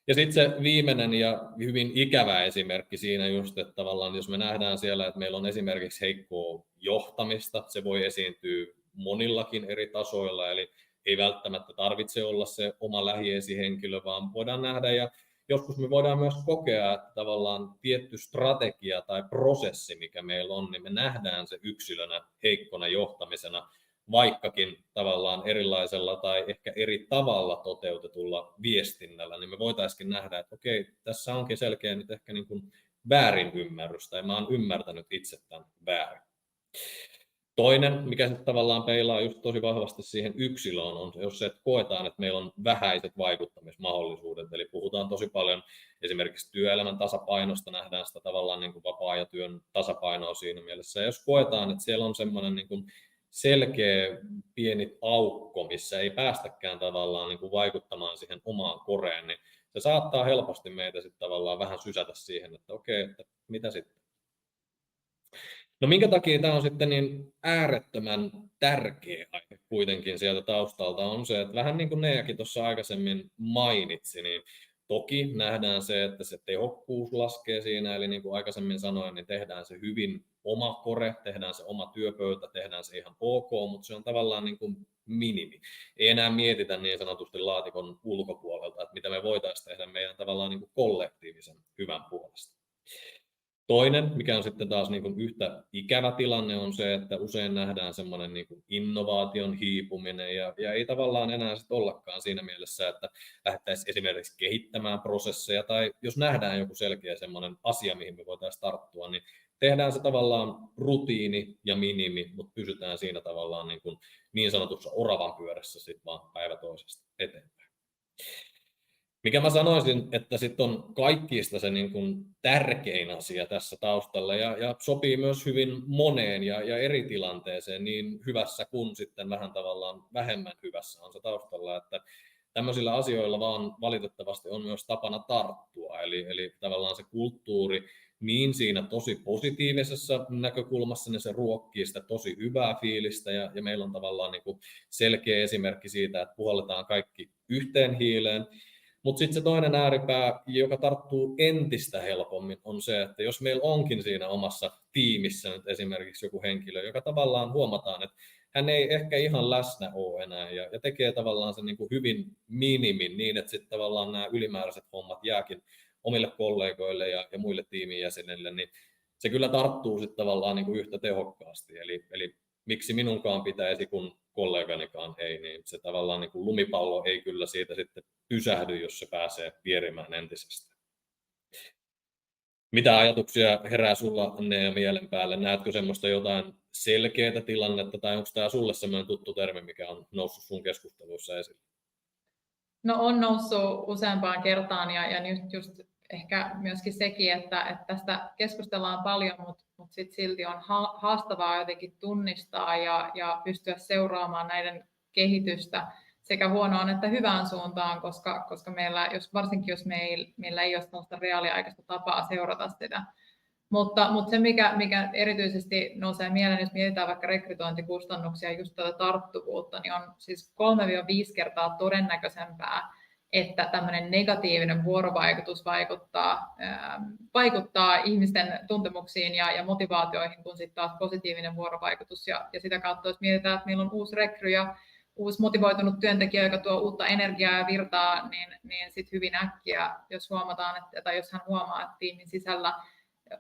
Ja sitten se viimeinen ja hyvin ikävä esimerkki siinä just, että tavallaan jos me nähdään siellä, että meillä on esimerkiksi heikkoa johtamista, se voi esiintyä monillakin eri tasoilla, eli ei välttämättä tarvitse olla se oma lähiesihenkilö, vaan voidaan nähdä ja joskus me voidaan myös kokea, että tavallaan tietty strategia tai prosessi, mikä meillä on, niin me nähdään se yksilönä heikkona johtamisena, vaikkakin tavallaan erilaisella tai ehkä eri tavalla toteutetulla viestinnällä, niin me voitaisiin nähdä, että okei, tässä onkin selkeä nyt ehkä niin kuin väärin ymmärrys, tai mä oon ymmärtänyt itse tämän väärin. Toinen, mikä sitten tavallaan peilaa just tosi vahvasti siihen yksilöön, on jos se, että koetaan, että meillä on vähäiset vaikuttamismahdollisuudet. Eli puhutaan tosi paljon esimerkiksi työelämän tasapainosta, nähdään sitä tavallaan niin kuin vapaa- ja työn tasapainoa siinä mielessä. Ja jos koetaan, että siellä on semmoinen niin kuin selkeä pieni aukko, missä ei päästäkään tavallaan niin kuin vaikuttamaan siihen omaan koreen, niin se saattaa helposti meitä sitten tavallaan vähän sysätä siihen, että okei, että mitä sitten? No minkä takia tämä on sitten niin äärettömän tärkeä aihe kuitenkin sieltä taustalta on se, että vähän niin kuin Neakin tuossa aikaisemmin mainitsi, niin toki nähdään se, että se tehokkuus laskee siinä, eli niin kuin aikaisemmin sanoin, niin tehdään se hyvin oma kore, tehdään se oma työpöytä, tehdään se ihan ok, mutta se on tavallaan niin kuin minimi. Ei enää mietitä niin sanotusti laatikon ulkopuolelta, että mitä me voitaisiin tehdä meidän tavallaan niin kuin kollektiivisen hyvän puolesta. Toinen, mikä on sitten taas niin kuin yhtä ikävä tilanne, on se, että usein nähdään semmoinen niin kuin innovaation hiipuminen ja ei tavallaan enää sitten ollakaan siinä mielessä, että lähdettäisiin esimerkiksi kehittämään prosesseja tai jos nähdään joku selkeä semmoinen asia, mihin me voitaisiin tarttua, niin tehdään se tavallaan rutiini ja minimi, mutta pysytään siinä tavallaan niin sanotussa oravan pyörässä sitten vaan päivä toisesta eteenpäin. Mikä mä sanoisin, että sitten on kaikista se niin kuin tärkein asia tässä taustalla ja sopii myös hyvin moneen ja eri tilanteeseen, niin hyvässä kuin sitten vähän tavallaan vähemmän hyvässä on se taustalla, että tämmöisillä asioilla vaan valitettavasti on myös tapana tarttua, eli tavallaan se kulttuuri niin siinä tosi positiivisessa näkökulmassa, niin se ruokkii sitä tosi hyvää fiilistä ja meillä on tavallaan niin kuin selkeä esimerkki siitä, että puhalletaan kaikki yhteen hiileen. Mutta sitten se toinen ääripää, joka tarttuu entistä helpommin, on se, että jos meillä onkin siinä omassa tiimissä nyt esimerkiksi joku henkilö, joka tavallaan huomataan, että hän ei ehkä ihan läsnä ole enää ja tekee tavallaan sen niin kuin hyvin minimin niin, että sitten tavallaan nämä ylimääräiset hommat jääkin omille kollegoille ja muille tiimin jäsenille, niin se kyllä tarttuu sitten tavallaan niin kuin yhtä tehokkaasti. Eli miksi minunkaan pitäisi, kun kolleganikaan ei, niin se tavallaan niin kuin lumipallo ei kyllä siitä sitten pysähdy, jos se pääsee vierimään entisestään. Mitä ajatuksia herää sulla, Nea, mielen päälle? Näetkö semmoista jotain selkeää tilannetta, tai onko tämä sulle semmoinen tuttu termi, mikä on noussut sun keskusteluissa esille? No on noussut useampaan kertaan ja nyt just ehkä myöskin sekin, että tästä keskustellaan paljon, mutta sit silti on haastavaa jotenkin tunnistaa ja pystyä seuraamaan näiden kehitystä sekä huonoon että hyvään suuntaan, koska meillä, varsinkin jos meillä ei ole sellaista reaaliaikaista tapaa seurata sitä. Mutta se, mikä erityisesti nousee mieleen, jos mietitään vaikka rekrytointikustannuksia ja just tätä tarttuvuutta, niin on siis 3-5 kertaa todennäköisempää, että tämmöinen negatiivinen vuorovaikutus vaikuttaa ihmisten tuntemuksiin ja motivaatioihin, kun sitten taas positiivinen vuorovaikutus. Ja sitä kautta, jos mietitään, että meillä on uusi rekry ja uusi motivoitunut työntekijä, joka tuo uutta energiaa ja virtaa, niin sitten hyvin äkkiä, jos huomataan, tai jos hän huomaa, että tiimin sisällä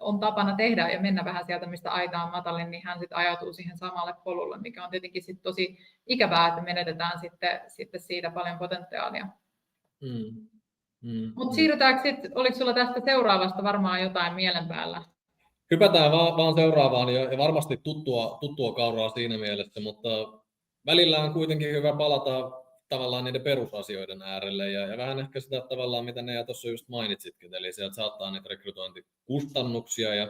on tapana tehdä ja mennä vähän sieltä, mistä aita on matalin, niin hän sitten ajautuu siihen samalle polulle, mikä on tietenkin sit tosi ikävää, että menetetään sitten siitä paljon potentiaalia. Mutta siirrytäänkö sitten, oliko sulla tästä seuraavasta varmaan jotain mielen päällä? Hypätään vaan seuraavaan ja varmasti tuttua kauraa siinä mielessä, mutta välillä on kuitenkin hyvä palata tavallaan niiden perusasioiden äärelle ja vähän ehkä sitä tavallaan, mitä ne tuossa just mainitsitkin, eli sieltä saattaa niitä rekrytointikustannuksia ja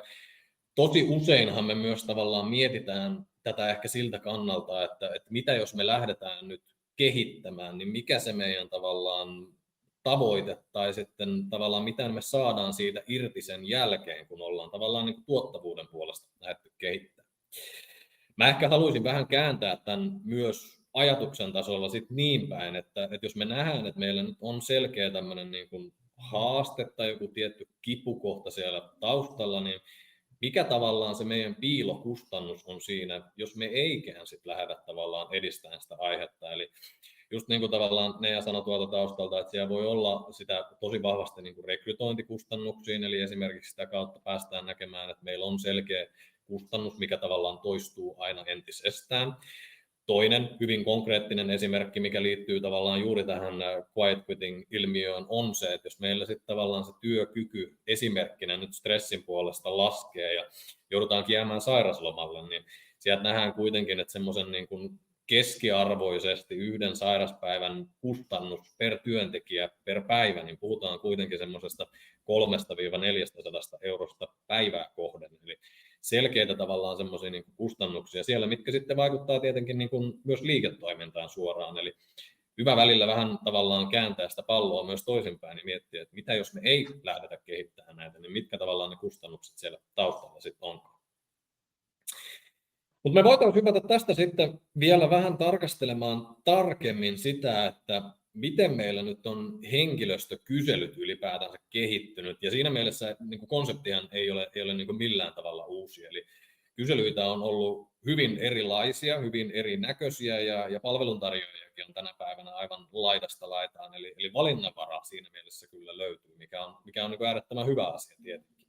tosi useinhan me myös tavallaan mietitään tätä ehkä siltä kannalta, että mitä jos me lähdetään nyt kehittämään, niin mikä se meidän tavallaan tavoite tai sitten tavallaan mitä me saadaan siitä irti sen jälkeen, kun ollaan tavallaan niin kuin tuottavuuden puolesta lähdetty kehittämään. Mä ehkä haluaisin vähän kääntää tämän myös ajatuksen tasolla sit niin päin, että jos me nähdään, että meillä nyt on selkeä tämmöinen niin kuin haaste tai joku tietty kipukohta siellä taustalla, niin mikä tavallaan se meidän piilokustannus on siinä, jos me eikään sitten lähdetä tavallaan edistämään sitä aihetta. Eli just niin kuin tavallaan Nea sanoi tuolta taustalta, että siellä voi olla sitä tosi vahvasti niin kuin rekrytointikustannuksiin, eli esimerkiksi sitä kautta päästään näkemään, että meillä on selkeä kustannus, mikä tavallaan toistuu aina entisestään. Toinen hyvin konkreettinen esimerkki, mikä liittyy tavallaan juuri tähän quiet quitting-ilmiöön, on se, että jos meillä sitten tavallaan se työkyky esimerkkinä nyt stressin puolesta laskee ja joudutaankin jäämään sairaslomalle, niin sieltä nähdään kuitenkin, että semmoisen niin kuin keskiarvoisesti yhden sairaspäivän kustannus per työntekijä per päivä, niin puhutaan kuitenkin semmoisesta 300–400 eurosta päivää kohden. Eli selkeitä tavallaan semmoisia niin kuin kustannuksia siellä, mitkä sitten vaikuttaa tietenkin niin kuin myös liiketoimintaan suoraan. Eli hyvä välillä vähän tavallaan kääntää sitä palloa myös toisinpäin ja miettiä, että mitä jos me ei lähdetä kehittämään näitä, niin mitkä tavallaan ne kustannukset siellä taustalla sitten onkaan. Mutta me voitaisiin hypätä tästä sitten vielä vähän tarkastelemaan tarkemmin sitä, että miten meillä nyt on henkilöstökyselyt ylipäätänsä kehittynyt. Ja siinä mielessä niin kuin konseptihan ei ole niin kuin millään tavalla uusi. Eli kyselyitä on ollut hyvin erilaisia, hyvin erinäköisiä ja palveluntarjoajiakin on tänä päivänä aivan laidasta laitaan. Eli valinnanvara siinä mielessä kyllä löytyy, mikä on niin kuin äärettömän hyvä asia tietenkin.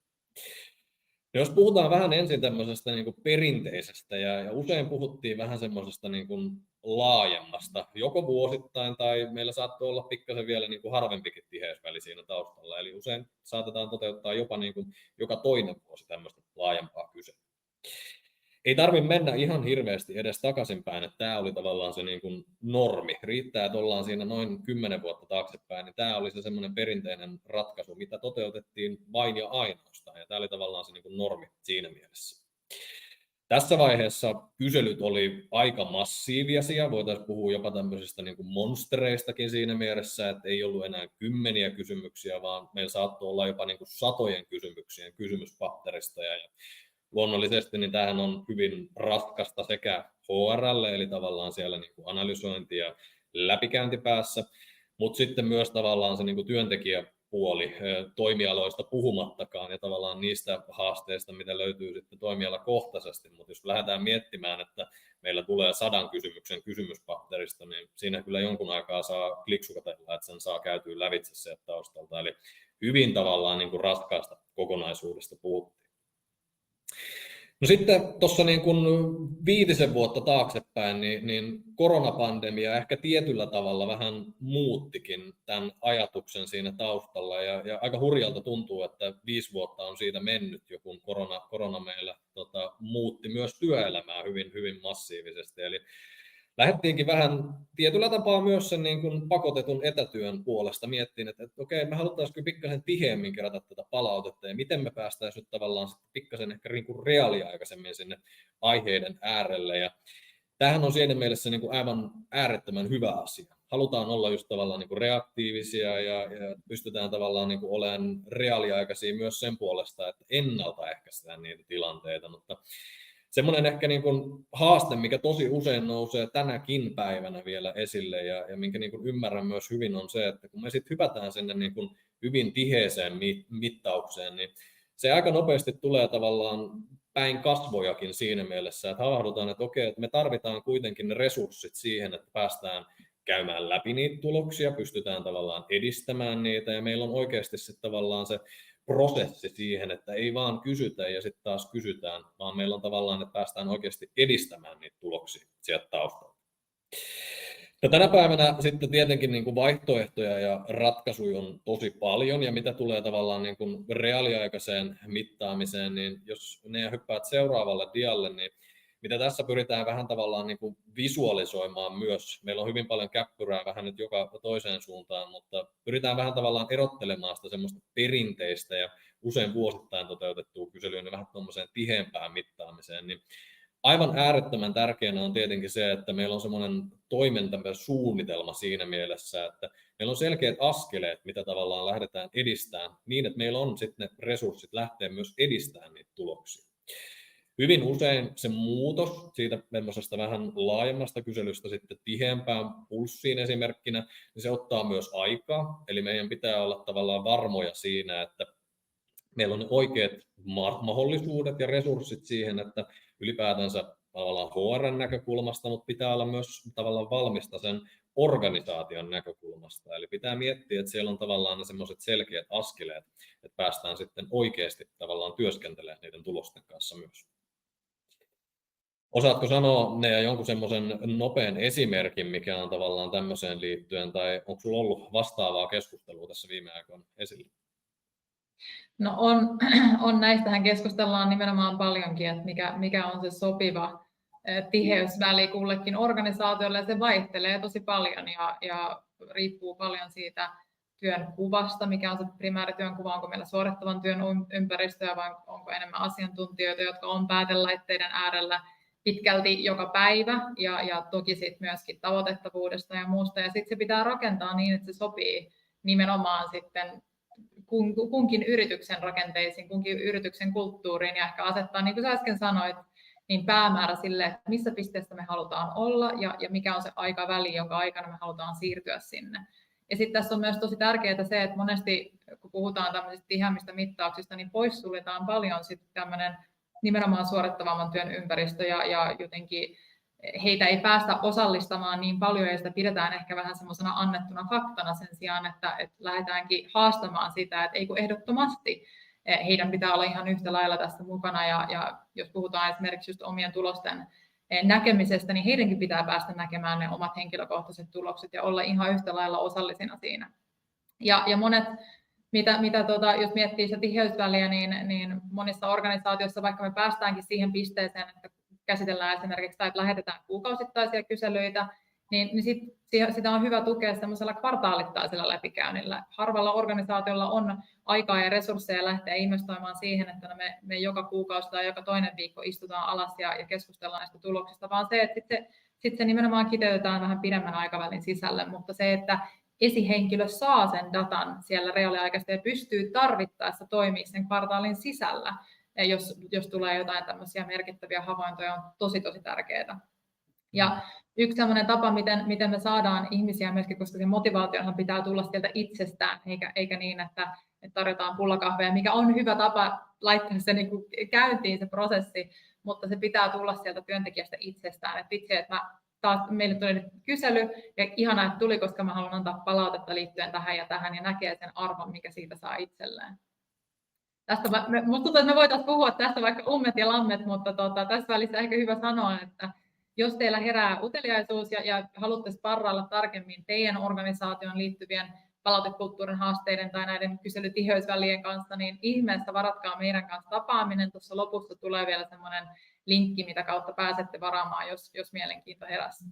No jos puhutaan vähän ensin tämmöisestä niin kuin perinteisestä ja usein puhuttiin vähän semmoisesta niin kuin laajemmasta, joko vuosittain tai meillä saattoi olla pikkasen vielä niin kuin harvempikin tiheysväli siinä taustalla. Eli usein saatetaan toteuttaa jopa niin kuin joka toinen vuosi tämmöistä laajempaa kyselyä. Ei tarvitse mennä ihan hirveästi edes takaisinpäin, että tämä oli tavallaan se niin kuin normi. Riittää, että ollaan siinä noin 10 vuotta taaksepäin, niin tämä oli se semmoinen perinteinen ratkaisu, mitä toteutettiin vain ja ainoastaan. Ja tämä oli tavallaan se niin kuin normi siinä mielessä. Tässä vaiheessa kyselyt oli aika massiivisia, voitaisiin puhua jopa tämmöisistä niin kuin monstereistakin siinä mielessä, että ei ollut enää kymmeniä kysymyksiä, vaan meillä saattoi olla jopa niin kuin satojen kysymyksien kysymyspatterista. Ja luonnollisesti niin tämähän on hyvin raskasta sekä HR:lle, eli tavallaan siellä niin kuin analysointi ja läpikäynti päässä, mutta sitten myös tavallaan se niin kuin työntekijäpuoli toimialoista puhumattakaan ja tavallaan niistä haasteista, mitä löytyy sitten toimialakohtaisesti. Mutta jos lähdetään miettimään, että meillä tulee 100 kysymyksen kysymyspatterista, niin siinä kyllä jonkun aikaa saa kliksukatella, että sen saa käytyä lävitse sieltä taustalta. Eli hyvin tavallaan niin kuin raskaasta kokonaisuudesta puhuttiin. No sitten tuossa niin kuin 5 vuotta taaksepäin, niin koronapandemia ehkä tietyllä tavalla vähän muuttikin tämän ajatuksen siinä taustalla. Ja aika hurjalta tuntuu, että 5 vuotta on siitä mennyt, kun korona meillä muutti myös työelämää hyvin, hyvin massiivisesti. Eli lähdettiinkin vähän tietyllä tapaa myös sen niin kuin pakotetun etätyön puolesta miettiin, että okei, me haluttaisiin kyllä pikkasen tiheämmin kerätä tätä palautetta ja miten me päästäisiin nyt tavallaan pikkasen ehkä niin kuin reaaliaikaisemmin sinne aiheiden äärelle. Ja tämähän on siinä mielessä niin kuin aivan äärettömän hyvä asia. Halutaan olla just tavallaan niin kuin reaktiivisia ja pystytään tavallaan niin kuin olemaan reaaliaikaisia myös sen puolesta, että ennaltaehkäistään niitä tilanteita, mutta semmoinen ehkä niin kuin haaste, mikä tosi usein nousee tänäkin päivänä vielä esille ja minkä niin kuin ymmärrän myös hyvin on se, että kun me sitten hypätään sinne niin kuin hyvin tiheeseen mittaukseen, niin se aika nopeasti tulee tavallaan päin kasvojakin siinä mielessä, että havahdutaan, että okei, että me tarvitaan kuitenkin ne resurssit siihen, että päästään käymään läpi niitä tuloksia, pystytään tavallaan edistämään niitä ja meillä on oikeasti sitten tavallaan se prosessi siihen, että ei vaan kysytä ja sitten taas kysytään, vaan meillä on tavallaan, että päästään oikeasti edistämään niitä tuloksia sieltä taustalta. Ja tänä päivänä sitten tietenkin niin kuin vaihtoehtoja ja ratkaisuja on tosi paljon, ja mitä tulee tavallaan niin kuin reaaliaikaiseen mittaamiseen, niin jos ne hyppäät seuraavalle dialle, niin mitä tässä pyritään vähän tavallaan niin kuin visualisoimaan myös. Meillä on hyvin paljon käppyrää vähän nyt joka toiseen suuntaan, mutta pyritään vähän tavallaan erottelemaan sitä semmoista perinteistä ja usein vuosittain toteutettua kyselyä niin vähän tuommoiseen tiheämpään mittaamiseen. Niin aivan äärettömän tärkeänä on tietenkin se, että meillä on semmoinen toimintasuunnitelma siinä mielessä, että meillä on selkeät askeleet, mitä tavallaan lähdetään edistämään niin, että meillä on sitten ne resurssit lähteä myös edistämään niitä tuloksia. Hyvin usein se muutos siitä vähän laajemmasta kyselystä sitten tiheämpään pulssiin esimerkkinä, niin se ottaa myös aikaa. Eli meidän pitää olla tavallaan varmoja siinä, että meillä on ne oikeat mahdollisuudet ja resurssit siihen, että ylipäätänsä tavallaan HR-näkökulmasta, mutta pitää olla myös tavallaan valmista sen organisaation näkökulmasta. Eli pitää miettiä, että siellä on tavallaan ne semmoiset selkeät askeleet, että päästään sitten oikeasti tavallaan työskentelemään niiden tulosten kanssa myös. Osaatko sanoa ne jonkun semmoisen nopean esimerkin, mikä on tavallaan tämmöiseen liittyen, tai onko sulla ollut vastaavaa keskustelua tässä viime aikoina esillä? No on näistähän keskustellaan nimenomaan paljonkin, että mikä on se sopiva tiheysväli kullekin organisaatiolle, ja se vaihtelee tosi paljon ja riippuu paljon siitä työn kuvasta, mikä on se primäärityön kuva, onko meillä suorittavan työn ympäristöä vai onko enemmän asiantuntijoita, jotka on päätelaitteiden äärellä pitkälti joka päivä, ja toki sit myöskin tavoitettavuudesta ja muusta, ja sitten se pitää rakentaa niin, että se sopii nimenomaan sitten kunkin yrityksen rakenteisiin, kunkin yrityksen kulttuuriin, ja ehkä asettaa, niin kuin sä äsken sanoit, niin päämäärä sille, että missä pisteessä me halutaan olla ja mikä on se aikaväli, jonka aikana me halutaan siirtyä sinne. Ja sitten tässä on myös tosi tärkeää se, että monesti kun puhutaan tämmöisistä tiheämmistä mittauksista, niin poissuljetaan paljon sitten tämmöinen nimenomaan suorittavamman työn ympäristö ja jotenkin heitä ei päästä osallistamaan niin paljon ja sitä pidetään ehkä vähän semmoisena annettuna faktana sen sijaan, että lähdetäänkin haastamaan sitä, että ei kun ehdottomasti heidän pitää olla ihan yhtä lailla tässä mukana ja jos puhutaan esimerkiksi just omien tulosten näkemisestä, niin heidänkin pitää päästä näkemään ne omat henkilökohtaiset tulokset ja olla ihan yhtä lailla osallisina siinä. Ja monet, jos miettii sitä tiheysväliä, niin monissa organisaatioissa, vaikka me päästäänkin siihen pisteeseen, että käsitellään esimerkiksi tai että lähetetään kuukausittaisia kyselyitä, niin sitä on hyvä tukea semmoisella kvartaalittaisella läpikäynnillä. Harvalla organisaatiolla on aikaa ja resursseja lähteä investoimaan siihen, että me joka kuukausi tai joka toinen viikko istutaan alas ja keskustellaan näistä tuloksista, vaan se, että sitten se nimenomaan kiteytetään vähän pidemmän aikavälin sisälle, mutta se, että esihenkilö saa sen datan siellä reaaliaikaisesti ja pystyy tarvittaessa toimimaan sen kvartaalin sisällä, jos tulee jotain tämmöisiä merkittäviä havaintoja, on tosi tärkeää. Ja yksi sellainen tapa, miten me saadaan ihmisiä myöskin, koska se motivaatiohan pitää tulla sieltä itsestään, eikä niin, että tarjotaan pullakahveja, mikä on hyvä tapa laittaa se niin kuin käyntiin se prosessi, mutta se pitää tulla sieltä työntekijästä itsestään. Että meille tuli nyt kysely, ja ihanaa, että tuli, koska mä haluan antaa palautetta liittyen tähän ja näkee sen arvon, mikä siitä saa itselleen. Minusta tuntuu, että me voitaisiin puhua tästä vaikka ummet ja lammet, mutta tässä välissä ehkä hyvä sanoa, että jos teillä herää uteliaisuus ja haluatte sparrailla tarkemmin teidän organisaation liittyvien palautekulttuurin haasteiden tai näiden kyselytiheysvälien kanssa, niin ihmeessä varatkaa meidän kanssa tapaaminen. Tuossa lopussa tulee vielä semmoinen linkki, mitä kautta pääsette varaamaan, jos mielenkiinto heräsi.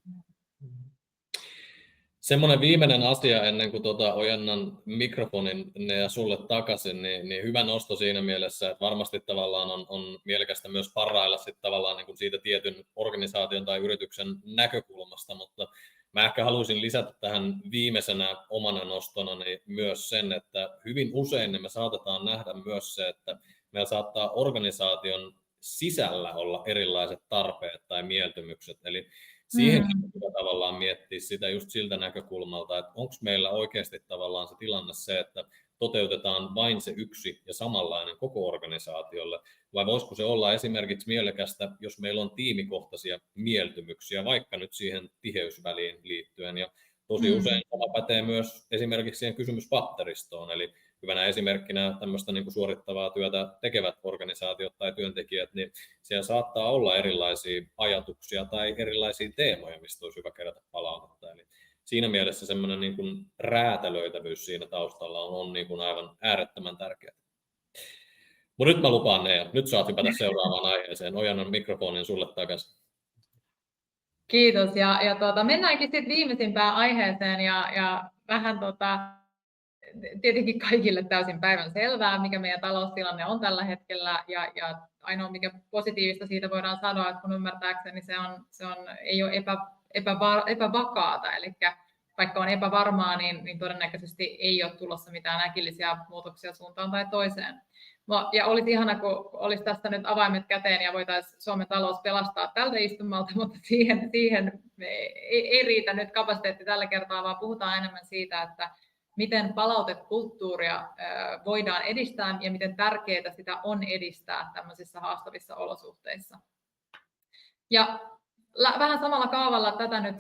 Semmoinen viimeinen asia ennen kuin ojennan mikrofonin ja sulle takaisin, niin hyvä nosto siinä mielessä, että varmasti tavallaan on mielekästä myös parrailla sitten tavallaan niin kuin siitä tietyn organisaation tai yrityksen näkökulmasta, mutta mä ehkä haluaisin lisätä tähän viimeisenä omana nostona niin myös sen, että hyvin usein niin me saatetaan nähdä myös se, että meillä saattaa organisaation sisällä olla erilaiset tarpeet tai mieltymykset, eli siihen pitää tavallaan miettiä sitä just siltä näkökulmalta, että onko meillä oikeasti tavallaan se tilanne se, että toteutetaan vain se yksi ja samanlainen koko organisaatiolle, vai voisiko se olla esimerkiksi mielekästä, jos meillä on tiimikohtaisia mieltymyksiä, vaikka nyt siihen tiheysväliin liittyen, ja tosi usein sama pätee myös esimerkiksi siihen kysymyspatteristoon, eli hyvänä esimerkkinä tämmöistä niin kuin suorittavaa työtä tekevät organisaatiot tai työntekijät, niin siellä saattaa olla erilaisia ajatuksia tai erilaisia teemoja, mistä olisi hyvä kerätä palautetta. Eli siinä mielessä semmoinen niin kuin räätälöitävyys siinä taustalla on niin kuin aivan äärettömän tärkeää. Mutta nyt mä lupaan Nea, nyt saat hypätä seuraavaan aiheeseen. Ojennan mikrofonin sulle takaisin. Kiitos. Mennäänkin sitten viimeisimpään aiheeseen ja vähän tietenkin kaikille täysin päivän selvää, mikä meidän taloustilanne on tällä hetkellä, ja ainoa mikä positiivista siitä voidaan sanoa, että kun ymmärtääkseni se ei ole epävakaata, eli vaikka on epävarmaa, niin todennäköisesti ei ole tulossa mitään äkillisiä muutoksia suuntaan tai toiseen. Ja olisi ihana, kun olisi tästä nyt avaimet käteen ja voitaisiin Suomen talous pelastaa tältä istumalta, mutta siihen ei riitä nyt kapasiteetti tällä kertaa, vaan puhutaan enemmän siitä, että miten palautekulttuuria voidaan edistää ja miten tärkeää sitä on edistää tämmöisissä haastavissa olosuhteissa. Ja vähän samalla kaavalla tätä nyt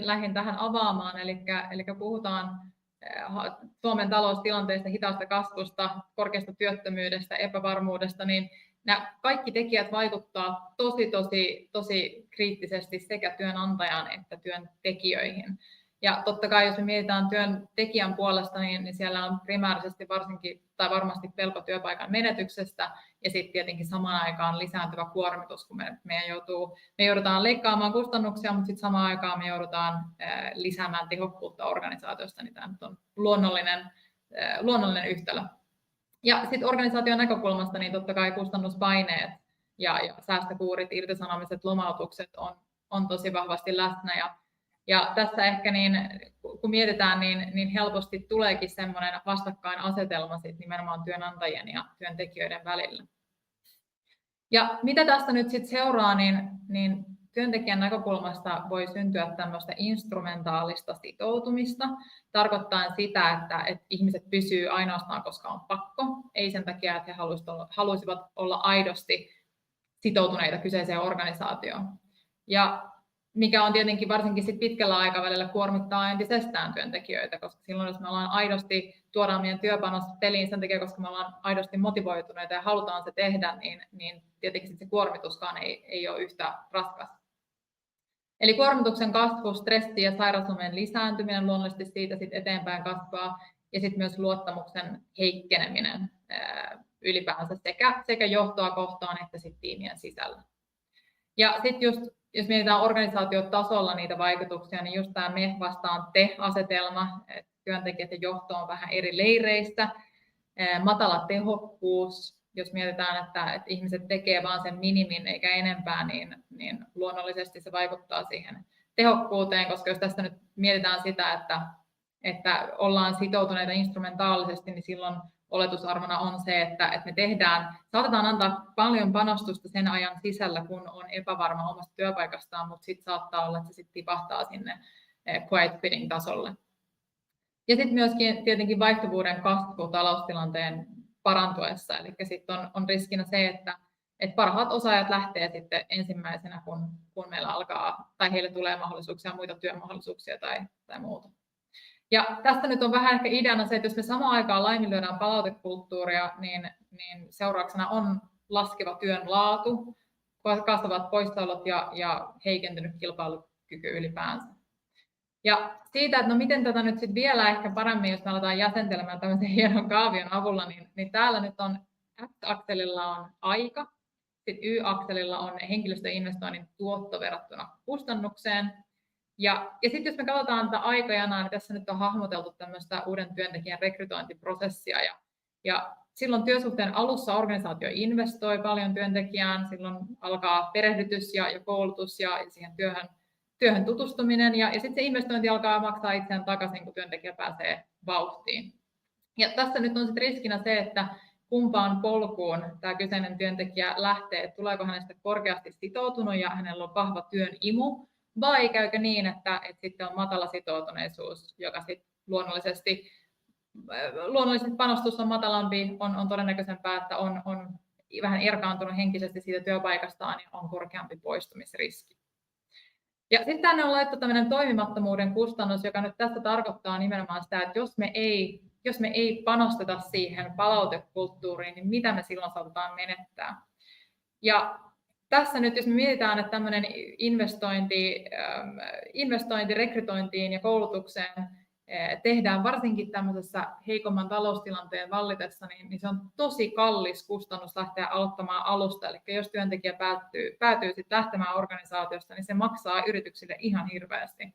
lähdin tähän avaamaan, eli puhutaan Suomen taloustilanteesta, hitaasta kasvusta, korkeasta työttömyydestä, epävarmuudesta, niin nämä kaikki tekijät vaikuttaa tosi kriittisesti sekä työnantajaan että työntekijöihin. Ja totta kai, jos me mietitään työntekijän puolesta, niin siellä on primäärisesti varmasti pelko työpaikan menetyksestä ja sitten tietenkin samaan aikaan lisääntyvä kuormitus, kun me joudutaan leikkaamaan kustannuksia, mutta sitten samaan aikaan me joudutaan lisäämään tehokkuutta organisaatiosta, niin tämä nyt on luonnollinen yhtälö. Ja sitten organisaation näkökulmasta niin totta kai kustannuspaineet ja säästökuurit, irtisanomiset, lomautukset on tosi vahvasti läsnä. Ja tässä ehkä kun mietitään, niin helposti tuleekin semmoinen vastakkainasetelma sit nimenomaan työnantajien ja työntekijöiden välillä. Ja mitä tästä nyt sitten seuraa, niin työntekijän näkökulmasta voi syntyä tämmöistä instrumentaalista sitoutumista, tarkoittaen sitä, että ihmiset pysyy ainoastaan, koska on pakko, ei sen takia, että he haluaisivat olla aidosti sitoutuneita kyseiseen organisaatioon. Ja mikä on tietenkin varsinkin sit pitkällä aikavälillä kuormittaa entisestään työntekijöitä, koska silloin jos me ollaan aidosti, tuodaan meidän työpanos peliin sen takia, koska me ollaan aidosti motivoituneita ja halutaan se tehdä, niin tietenkin se kuormituskaan ei ole yhtä raskas. Eli kuormituksen kasvu, stressi ja sairauslomien lisääntyminen luonnollisesti siitä sit eteenpäin kasvaa, ja sitten myös luottamuksen heikkeneminen ylipäänsä sekä johtoa kohtaan että sit tiimien sisällä. Ja sitten just jos mietitään organisaatiotasolla niitä vaikutuksia, niin just tämä me vastaan te-asetelma, että työntekijät ja johto on vähän eri leireistä, matala tehokkuus, jos mietitään, että ihmiset tekee vain sen minimin eikä enempää, niin luonnollisesti se vaikuttaa siihen tehokkuuteen, koska jos tässä nyt mietitään sitä, että ollaan sitoutuneita instrumentaalisesti, niin silloin oletusarvona on se, että me saatetaan antaa paljon panostusta sen ajan sisällä, kun on epävarma omasta työpaikastaan, mutta sitten saattaa olla, että se sitten tipahtaa sinne quiet quitting tasolle. Ja sitten myöskin tietenkin vaihtuvuuden kasvu taloustilanteen parantuessa, eli sitten on riskinä se, että parhaat osaajat lähtee sitten ensimmäisenä, kun meillä alkaa, tai heille tulee mahdollisuuksia, muita työmahdollisuuksia tai muuta. Ja tästä nyt on vähän ehkä ideana se, että jos me samaan aikaan laiminlyödään palautekulttuuria, niin seurauksena on laskeva työn laatu, kasvavat poissaolot ja heikentynyt kilpailukyky ylipäänsä. Ja siitä, että no miten tätä nyt sitten vielä ehkä paremmin, jos me aletaan jäsentelemään tämmöisen hienon kaavion avulla, niin täällä nyt on X-akselilla on aika, sitten Y-akselilla on henkilöstöinvestoinnin tuotto verrattuna kustannukseen. Ja sitten jos me katsotaan tätä aikajanaa, niin tässä nyt on hahmoteltu tämmöistä uuden työntekijän rekrytointiprosessia. Ja silloin työsuhteen alussa organisaatio investoi paljon työntekijään, silloin alkaa perehdytys ja koulutus ja siihen työhön tutustuminen. Ja sitten se investointi alkaa maksaa itseään takaisin, kun työntekijä pääsee vauhtiin. Ja tässä nyt on sitten riskinä se, että kumpaan polkuun tämä kyseinen työntekijä lähtee, että tuleeko hänestä korkeasti sitoutunut ja hänellä on vahva työn imu, vai käykö niin, että sitten on matala sitoutuneisuus, joka sitten luonnollisesti panostus on matalampi, on todennäköisempää, että on vähän erkaantunut henkisesti siitä työpaikastaan, niin on korkeampi poistumisriski. Ja sitten tänne on laittu tämmöinen toimimattomuuden kustannus, joka nyt tässä tarkoittaa nimenomaan sitä, että jos me ei panosteta siihen palautekulttuuriin, niin mitä me silloin saatetaan menettää. Ja tässä nyt, jos me mietitään, että tämmöinen investointi rekrytointiin ja koulutukseen tehdään varsinkin tämmöisessä heikomman taloustilanteen vallitessa, niin se on tosi kallis kustannus lähteä aloittamaan alusta. Eli jos työntekijä päätyy sitten lähtemään organisaatiosta, niin se maksaa yrityksille ihan hirveästi.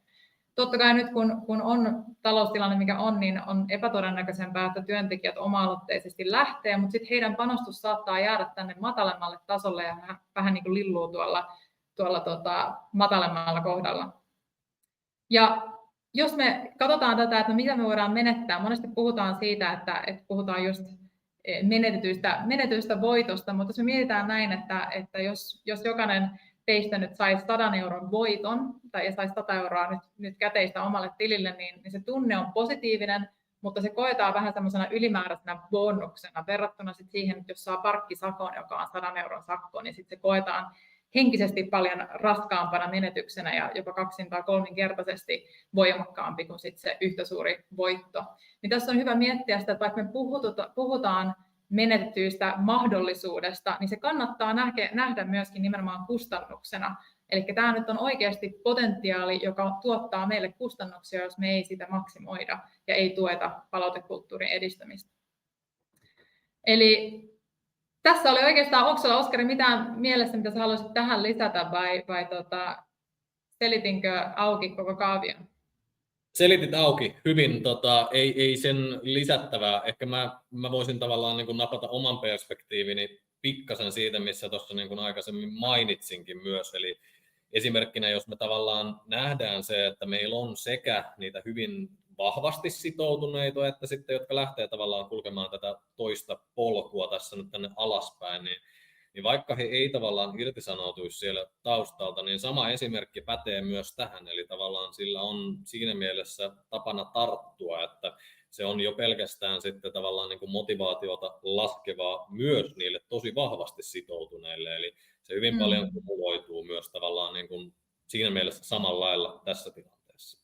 Totta kai nyt kun on taloustilanne mikä on, niin on epätodennäköisempää, että työntekijät oma-aloitteisesti lähtee, mutta sitten heidän panostus saattaa jäädä tänne matalemmalle tasolle ja vähän niin kuin lilluu tuolla matalemmalla kohdalla. Ja jos me katsotaan tätä, että mitä me voidaan menettää, monesti puhutaan siitä, että puhutaan just menetystä voitosta, mutta jos me mietitään näin, että jos jokainen teistä nyt saisi 100 euron voiton tai saisi 100 euroa nyt käteistä omalle tilille, niin se tunne on positiivinen, mutta se koetaan vähän semmoisena ylimääräisenä bonuksena verrattuna sit siihen, että jos saa parkkisakon, joka on 100 euron sakko, niin sitten se koetaan henkisesti paljon raskaampana menetyksenä ja jopa 2- tai 3-kertaisesti voimakkaampi kuin sit se yhtä suuri voitto. Niin tässä on hyvä miettiä sitä, että vaikka me puhutaan menetetyistä mahdollisuudesta, niin se kannattaa nähdä myöskin nimenomaan kustannuksena. Eli tämä nyt on oikeasti potentiaali, joka tuottaa meille kustannuksia, jos me ei sitä maksimoida ja ei tueta palautekulttuurin edistämistä. Eli tässä oli oikeastaan, onko sinulla, Oskari, mitään mielessä, mitä haluaisit tähän lisätä vai selitinkö auki koko kaavion? Selitit auki hyvin, ei sen lisättävää. Ehkä mä voisin tavallaan niin kuin napata oman perspektiivini pikkasen siitä, missä tuossa niin kuin aikaisemmin mainitsinkin myös. Eli esimerkkinä, jos me tavallaan nähdään se, että meillä on sekä niitä hyvin vahvasti sitoutuneita, että sitten, jotka lähtee tavallaan kulkemaan tätä toista polkua tässä nyt tänne alaspäin, niin vaikka he ei tavallaan irtisanoutuisi siellä taustalta, niin sama esimerkki pätee myös tähän. Eli tavallaan sillä on siinä mielessä tapana tarttua, että se on jo pelkästään sitten tavallaan niin kuin motivaatiota laskevaa myös niille tosi vahvasti sitoutuneille. Eli se hyvin paljon kumuloituu myös tavallaan niin kuin siinä mielessä samalla lailla tässä tilanteessa.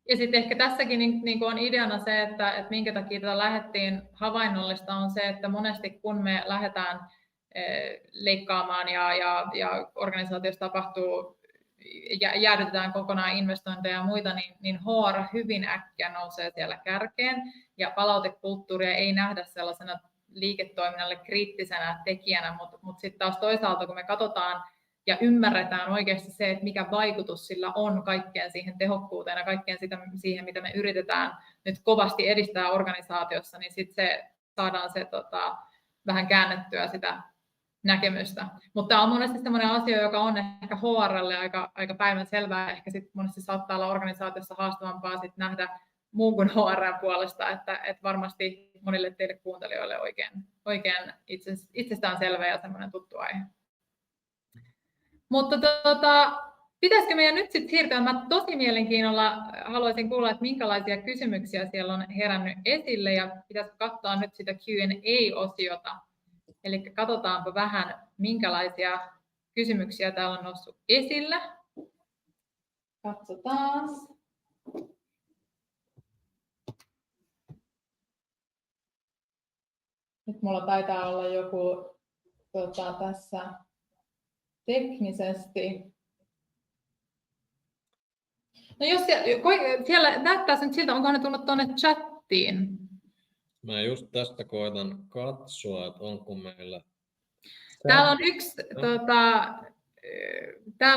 Ja sitten ehkä tässäkin niin on ideana se, että minkä takia tätä lähdettiin havainnollista on se, että monesti kun me lähdetään leikkaamaan ja organisaatiossa tapahtuu, jäädytetään kokonaan investointeja ja muita, niin HR hyvin äkkiä nousee siellä kärkeen ja palautekulttuuria ei nähdä sellaisena liiketoiminnalle kriittisenä tekijänä, mutta sitten taas toisaalta kun me katsotaan ja ymmärretään oikeasti se, että mikä vaikutus sillä on kaikkeen siihen tehokkuuteen ja kaikkeen siihen, mitä me yritetään nyt kovasti edistää organisaatiossa, niin sitten se saadaan se vähän käännettyä sitä näkemystä. Mutta tämä on monesti sellainen asia, joka on ehkä HR:lle aika päivänselvää. Ehkä sitten monesti saattaa olla organisaatiossa haastavampaa sit nähdä muun kuin HR:n puolesta, että varmasti monille teille kuuntelijoille oikein itsestäänselvä ja semmoinen tuttu aihe. Mutta pitäisikö meidän nyt sitten siirtyä? Mä tosi mielenkiinnolla haluaisin kuulla, että minkälaisia kysymyksiä siellä on herännyt esille ja pitäisikö katsoa nyt sitä Q&A-osiota. Eli katsotaanpa vähän, minkälaisia kysymyksiä täällä on noussut esille. Katsotaan. Nyt mulla taitaa olla joku tässä teknisesti. No jos siellä näyttää nyt siltä, onko ne tullut tuonne chattiin? Mä just tästä koitan katsoa, että onko meillä... Täällä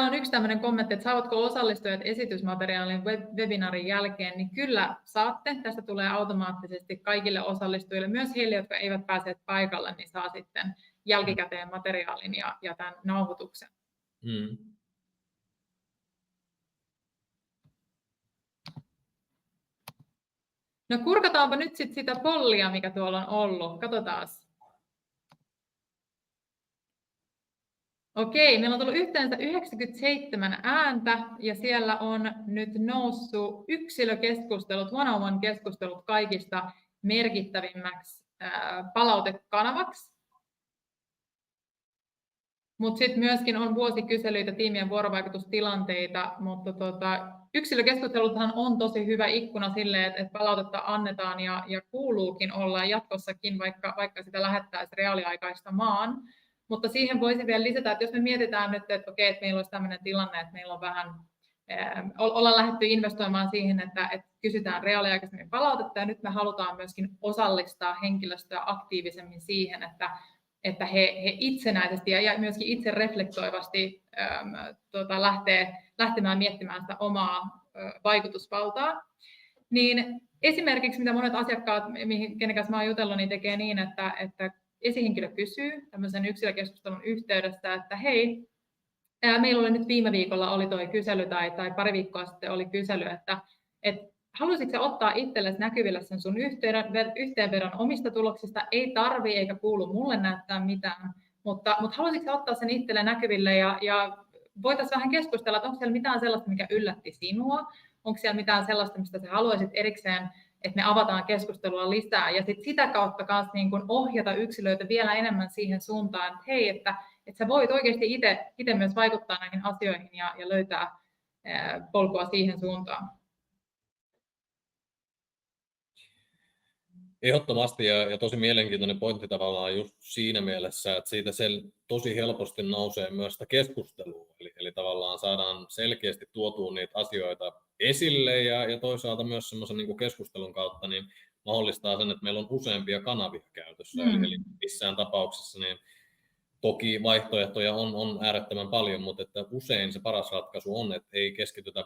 on yksi tämmöinen kommentti, että saavatko osallistujat esitysmateriaalin webinaarin jälkeen, niin kyllä saatte. Tästä tulee automaattisesti kaikille osallistujille, myös heille, jotka eivät pääse paikalle, niin saa sitten jälkikäteen materiaalin ja tämän nauhoituksen. No kurkataanpa nyt sit sitä pollia, mikä tuolla on ollut. Katsotaan. Okei, meillä on tullut yhteensä 97 ääntä ja siellä on nyt noussut yksilökeskustelut, one-on-one-keskustelut kaikista merkittävimmäksi palautekanavaksi. Mutta sitten myöskin on vuosikyselyitä, tiimien vuorovaikutustilanteita, mutta yksilökeskusteluthan on tosi hyvä ikkuna sille, että palautetta annetaan ja kuuluukin olla jatkossakin, vaikka sitä lähettäisiin reaaliaikaistamaan. Mutta siihen voisi vielä lisätä, että jos me mietitään nyt, että okei, että meillä olisi tämmöinen tilanne, että meillä on vähän, ollaan lähdetty investoimaan siihen, että kysytään reaaliaikaisemmin palautetta ja nyt me halutaan myöskin osallistaa henkilöstöä aktiivisemmin siihen, että he itsenäisesti ja myöskin itse reflektoivasti lähtemään miettimään sitä omaa vaikutusvaltaa. Niin esimerkiksi mitä monet asiakkaat, kenen kanssa mä oon jutellut, niin tekee niin, että esihenkilö kysyy tämmöisen yksilökeskustelun yhteydessä, että hei, meillä oli nyt viime viikolla oli toi kysely tai pari viikkoa sitten oli kysely, että haluaisitko ottaa itsellesi näkyville sen sun yhteenvedon omista tuloksista? Ei tarvi eikä kuulu mulle näyttää mitään, mutta haluaisitko ottaa sen itselle näkyville ja voitaisiin vähän keskustella, että onko siellä mitään sellaista, mikä yllätti sinua? Onko siellä mitään sellaista, mistä sä haluaisit erikseen, että me avataan keskustelua lisää ja sitä kautta myös niin kuin ohjata yksilöitä vielä enemmän siihen suuntaan, että hei, että sä voit oikeasti itse myös vaikuttaa näihin asioihin ja löytää polkua siihen suuntaan. Ehdottomasti ja tosi mielenkiintoinen pointti tavallaan just siinä mielessä, että siitä tosi helposti nousee myös sitä keskustelua. Eli tavallaan saadaan selkeästi tuotua niitä asioita esille ja toisaalta myös semmoisen niin kuin keskustelun kautta niin mahdollistaa sen, että meillä on useampia kanavia käytössä. Eli missään tapauksessa niin toki vaihtoehtoja on äärettömän paljon, mutta että usein se paras ratkaisu on, että ei keskitytä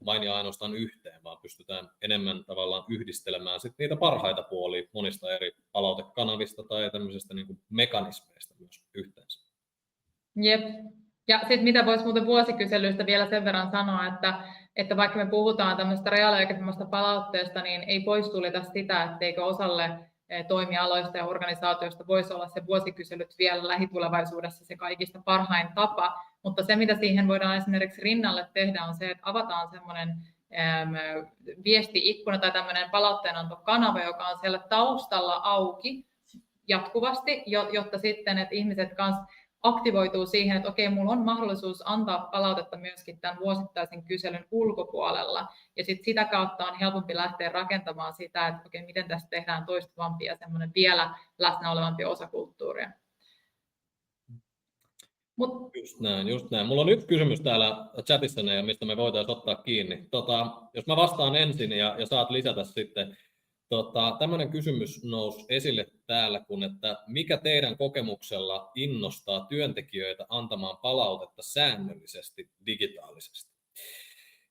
vain ja ainoastaan yhteen, vaan pystytään enemmän tavallaan yhdistelemään sit niitä parhaita puolia monista eri palautekanavista tai tämmöisistä niin kuin mekanismeista myös yhteensä. Jep. Ja sitten mitä voisi muuten vuosikyselyistä vielä sen verran sanoa, että vaikka me puhutaan tämmöistä reaaliaikaisemmasta palautteesta, niin ei poissulita sitä, etteikö osalle toimialoista ja organisaatioista voisi olla se vuosikyselyt vielä lähitulevaisuudessa se kaikista parhain tapa, mutta se mitä siihen voidaan esimerkiksi rinnalle tehdä on se, että avataan semmoinen viesti-ikkuna tai tämmöinen palautteenantokanava, joka on siellä taustalla auki jatkuvasti, jotta sitten että ihmiset kanssa aktivoituu siihen, että okei, mulla on mahdollisuus antaa palautetta myöskin tämän vuosittaisen kyselyn ulkopuolella. Ja sitten sitä kautta on helpompi lähteä rakentamaan sitä, että okei, miten tästä tehdään toistuvampi ja semmoinen vielä läsnä olevampi osa kulttuuria. Just näin. Mulla on yksi kysymys täällä chatissa, mistä me voitaisiin ottaa kiinni. Jos mä vastaan ensin ja saat lisätä sitten. Tämmöinen kysymys nousi esille täällä, että mikä teidän kokemuksella innostaa työntekijöitä antamaan palautetta säännöllisesti digitaalisesti?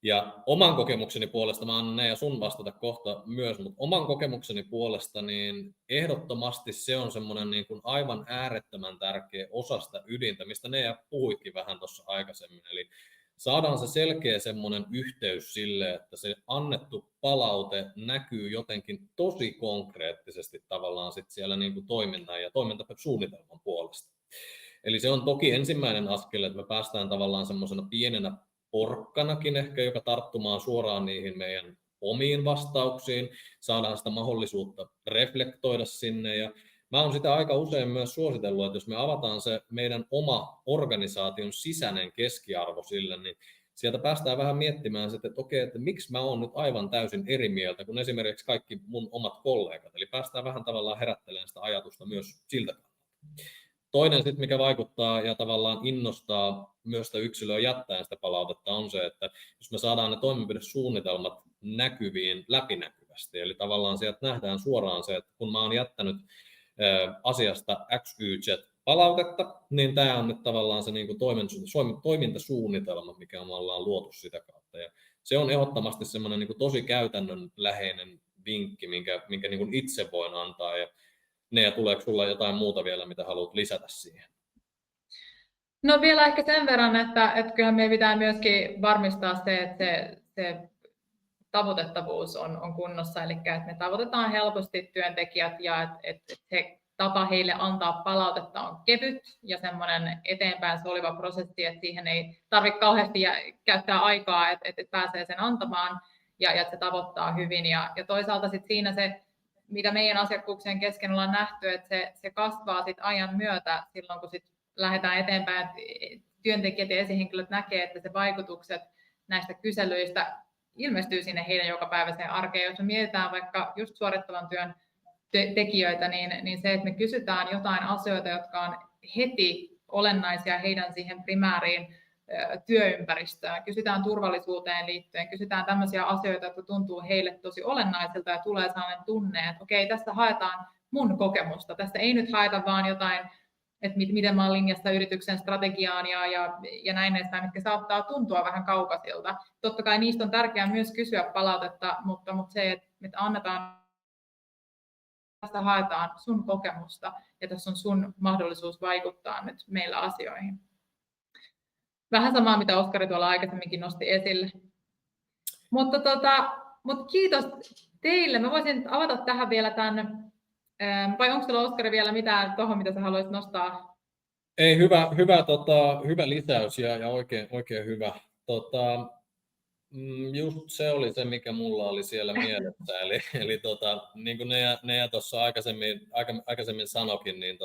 Ja oman kokemukseni puolesta, mä annan ja sun vastata kohta myös, mutta oman kokemukseni puolesta niin ehdottomasti se on semmoinen niin kuin aivan äärettömän tärkeä osa sitä ydintä, mistä ne puhuitkin vähän tuossa aikaisemmin. Eli saadaan se selkeä semmoinen yhteys sille, että se annettu palaute näkyy jotenkin tosi konkreettisesti tavallaan sit siellä niin kuin toiminnan ja toimintasuunnitelman puolesta. Eli se on toki ensimmäinen askel, että me päästään tavallaan semmoisena pienenä porkkanakin ehkä, joka tarttumaan suoraan niihin meidän omiin vastauksiin, saadaan sitä mahdollisuutta reflektoida sinne ja mä oon sitä aika usein myös suositellut, että jos me avataan se meidän oma organisaation sisäinen keskiarvo sille, niin sieltä päästään vähän miettimään sitten, että okei, että miksi mä oon nyt aivan täysin eri mieltä kuin esimerkiksi kaikki mun omat kollegat. Eli päästään vähän tavallaan herättelemään sitä ajatusta myös siltä kannalta. Toinen sitten, mikä vaikuttaa ja tavallaan innostaa myös sitä yksilöä jättäen sitä palautetta, on se, että jos me saadaan ne toimenpidesuunnitelmat näkyviin läpinäkyvästi, eli tavallaan sieltä nähdään suoraan se, että kun mä oon jättänyt asiasta XYZ palautetta, niin tämä on nyt tavallaan se niin kuin toimintasuunnitelma, mikä me ollaan luotu sitä kautta. Ja se on ehdottomasti semmoinen niin kuin tosi käytännönläheinen vinkki, minkä niin kuin itse voin antaa. Ja tuleeko sulla jotain muuta vielä, mitä haluat lisätä siihen? No vielä ehkä sen verran, että kyllähän meidän pitää myöskin varmistaa se, että se tavoitettavuus on kunnossa, eli että me tavoitetaan helposti työntekijät ja että se tapa heille antaa palautetta on kevyt ja semmoinen eteenpäin soliva prosessi, että siihen ei tarvitse kauheasti käyttää aikaa, että pääsee sen antamaan ja että se tavoittaa hyvin. Ja toisaalta sit siinä se, mitä meidän asiakkuuksien kesken ollaan nähty, että se kasvaa sit ajan myötä silloin, kun sit lähdetään eteenpäin, että työntekijät ja esihenkilöt näkee, että se vaikutukset näistä kyselyistä ilmestyy sinne heidän jokapäiväiseen arkeen. Jos me mietitään vaikka just suorittavan työn tekijöitä, niin se, että me kysytään jotain asioita, jotka on heti olennaisia heidän siihen primääriin työympäristöön, kysytään turvallisuuteen liittyen, kysytään tämmöisiä asioita, jotka tuntuu heille tosi olennaisilta ja tulee sellainen tunne, että okei, tässä haetaan mun kokemusta, tässä ei nyt haeta vaan jotain, että miten mä olen linjassa yrityksen strategiaan ja näin edespäin, mitkä saattaa tuntua vähän kaukaisilta. Totta kai niistä on tärkeää myös kysyä palautetta, mutta se, että annetaan, tästä haetaan sun kokemusta ja tässä on sun mahdollisuus vaikuttaa nyt meillä asioihin. Vähän samaa, mitä Oskari tuolla aikaisemminkin nosti esille. Mutta kiitos teille. Mä voisin avata tähän vielä tämän. Vai onko sulla, Oskari, vielä mitään tuohon, mitä sä haluaisit nostaa? Ei, hyvä lisäys ja oikein hyvä. Just se oli se, mikä mulla oli siellä mielessä. Eli niin kuin ne tuossa aikaisemmin sanokin, niin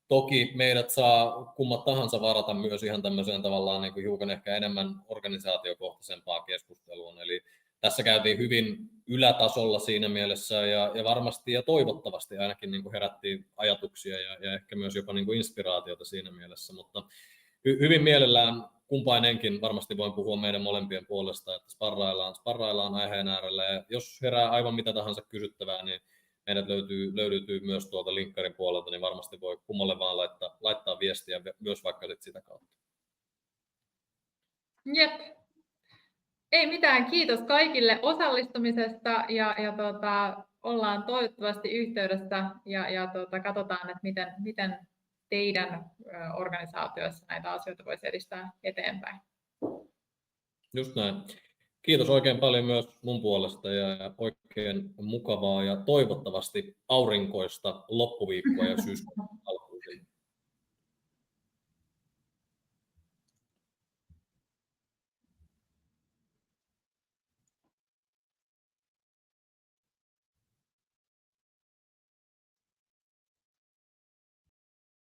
toki meidät saa kummat tahansa varata myös ihan tämmöiseen tavallaan niin kuin hiukan ehkä enemmän organisaatiokohtaisempaa keskusteluun. Eli tässä käytiin hyvin ylätasolla siinä mielessä ja varmasti ja toivottavasti ainakin niin kuin herättiin ajatuksia ja ehkä myös jopa niin kuin inspiraatiota siinä mielessä, mutta hyvin mielellään kumpainenkin varmasti voin puhua meidän molempien puolesta, että sparraillaan aiheen äärellä ja jos herää aivan mitä tahansa kysyttävää, niin meidät löytyy myös tuolta linkkarin puolelta, niin varmasti voi kummalle vaan laittaa viestiä myös vaikka sitä kautta. Jep. Ei mitään, kiitos kaikille osallistumisesta ja ollaan toivottavasti yhteydessä ja katsotaan, että miten teidän organisaatioissa näitä asioita voisi edistää eteenpäin. Just näin. Kiitos oikein paljon myös mun puolesta ja oikein mukavaa ja toivottavasti aurinkoista loppuviikkoa ja syyskuun alkua.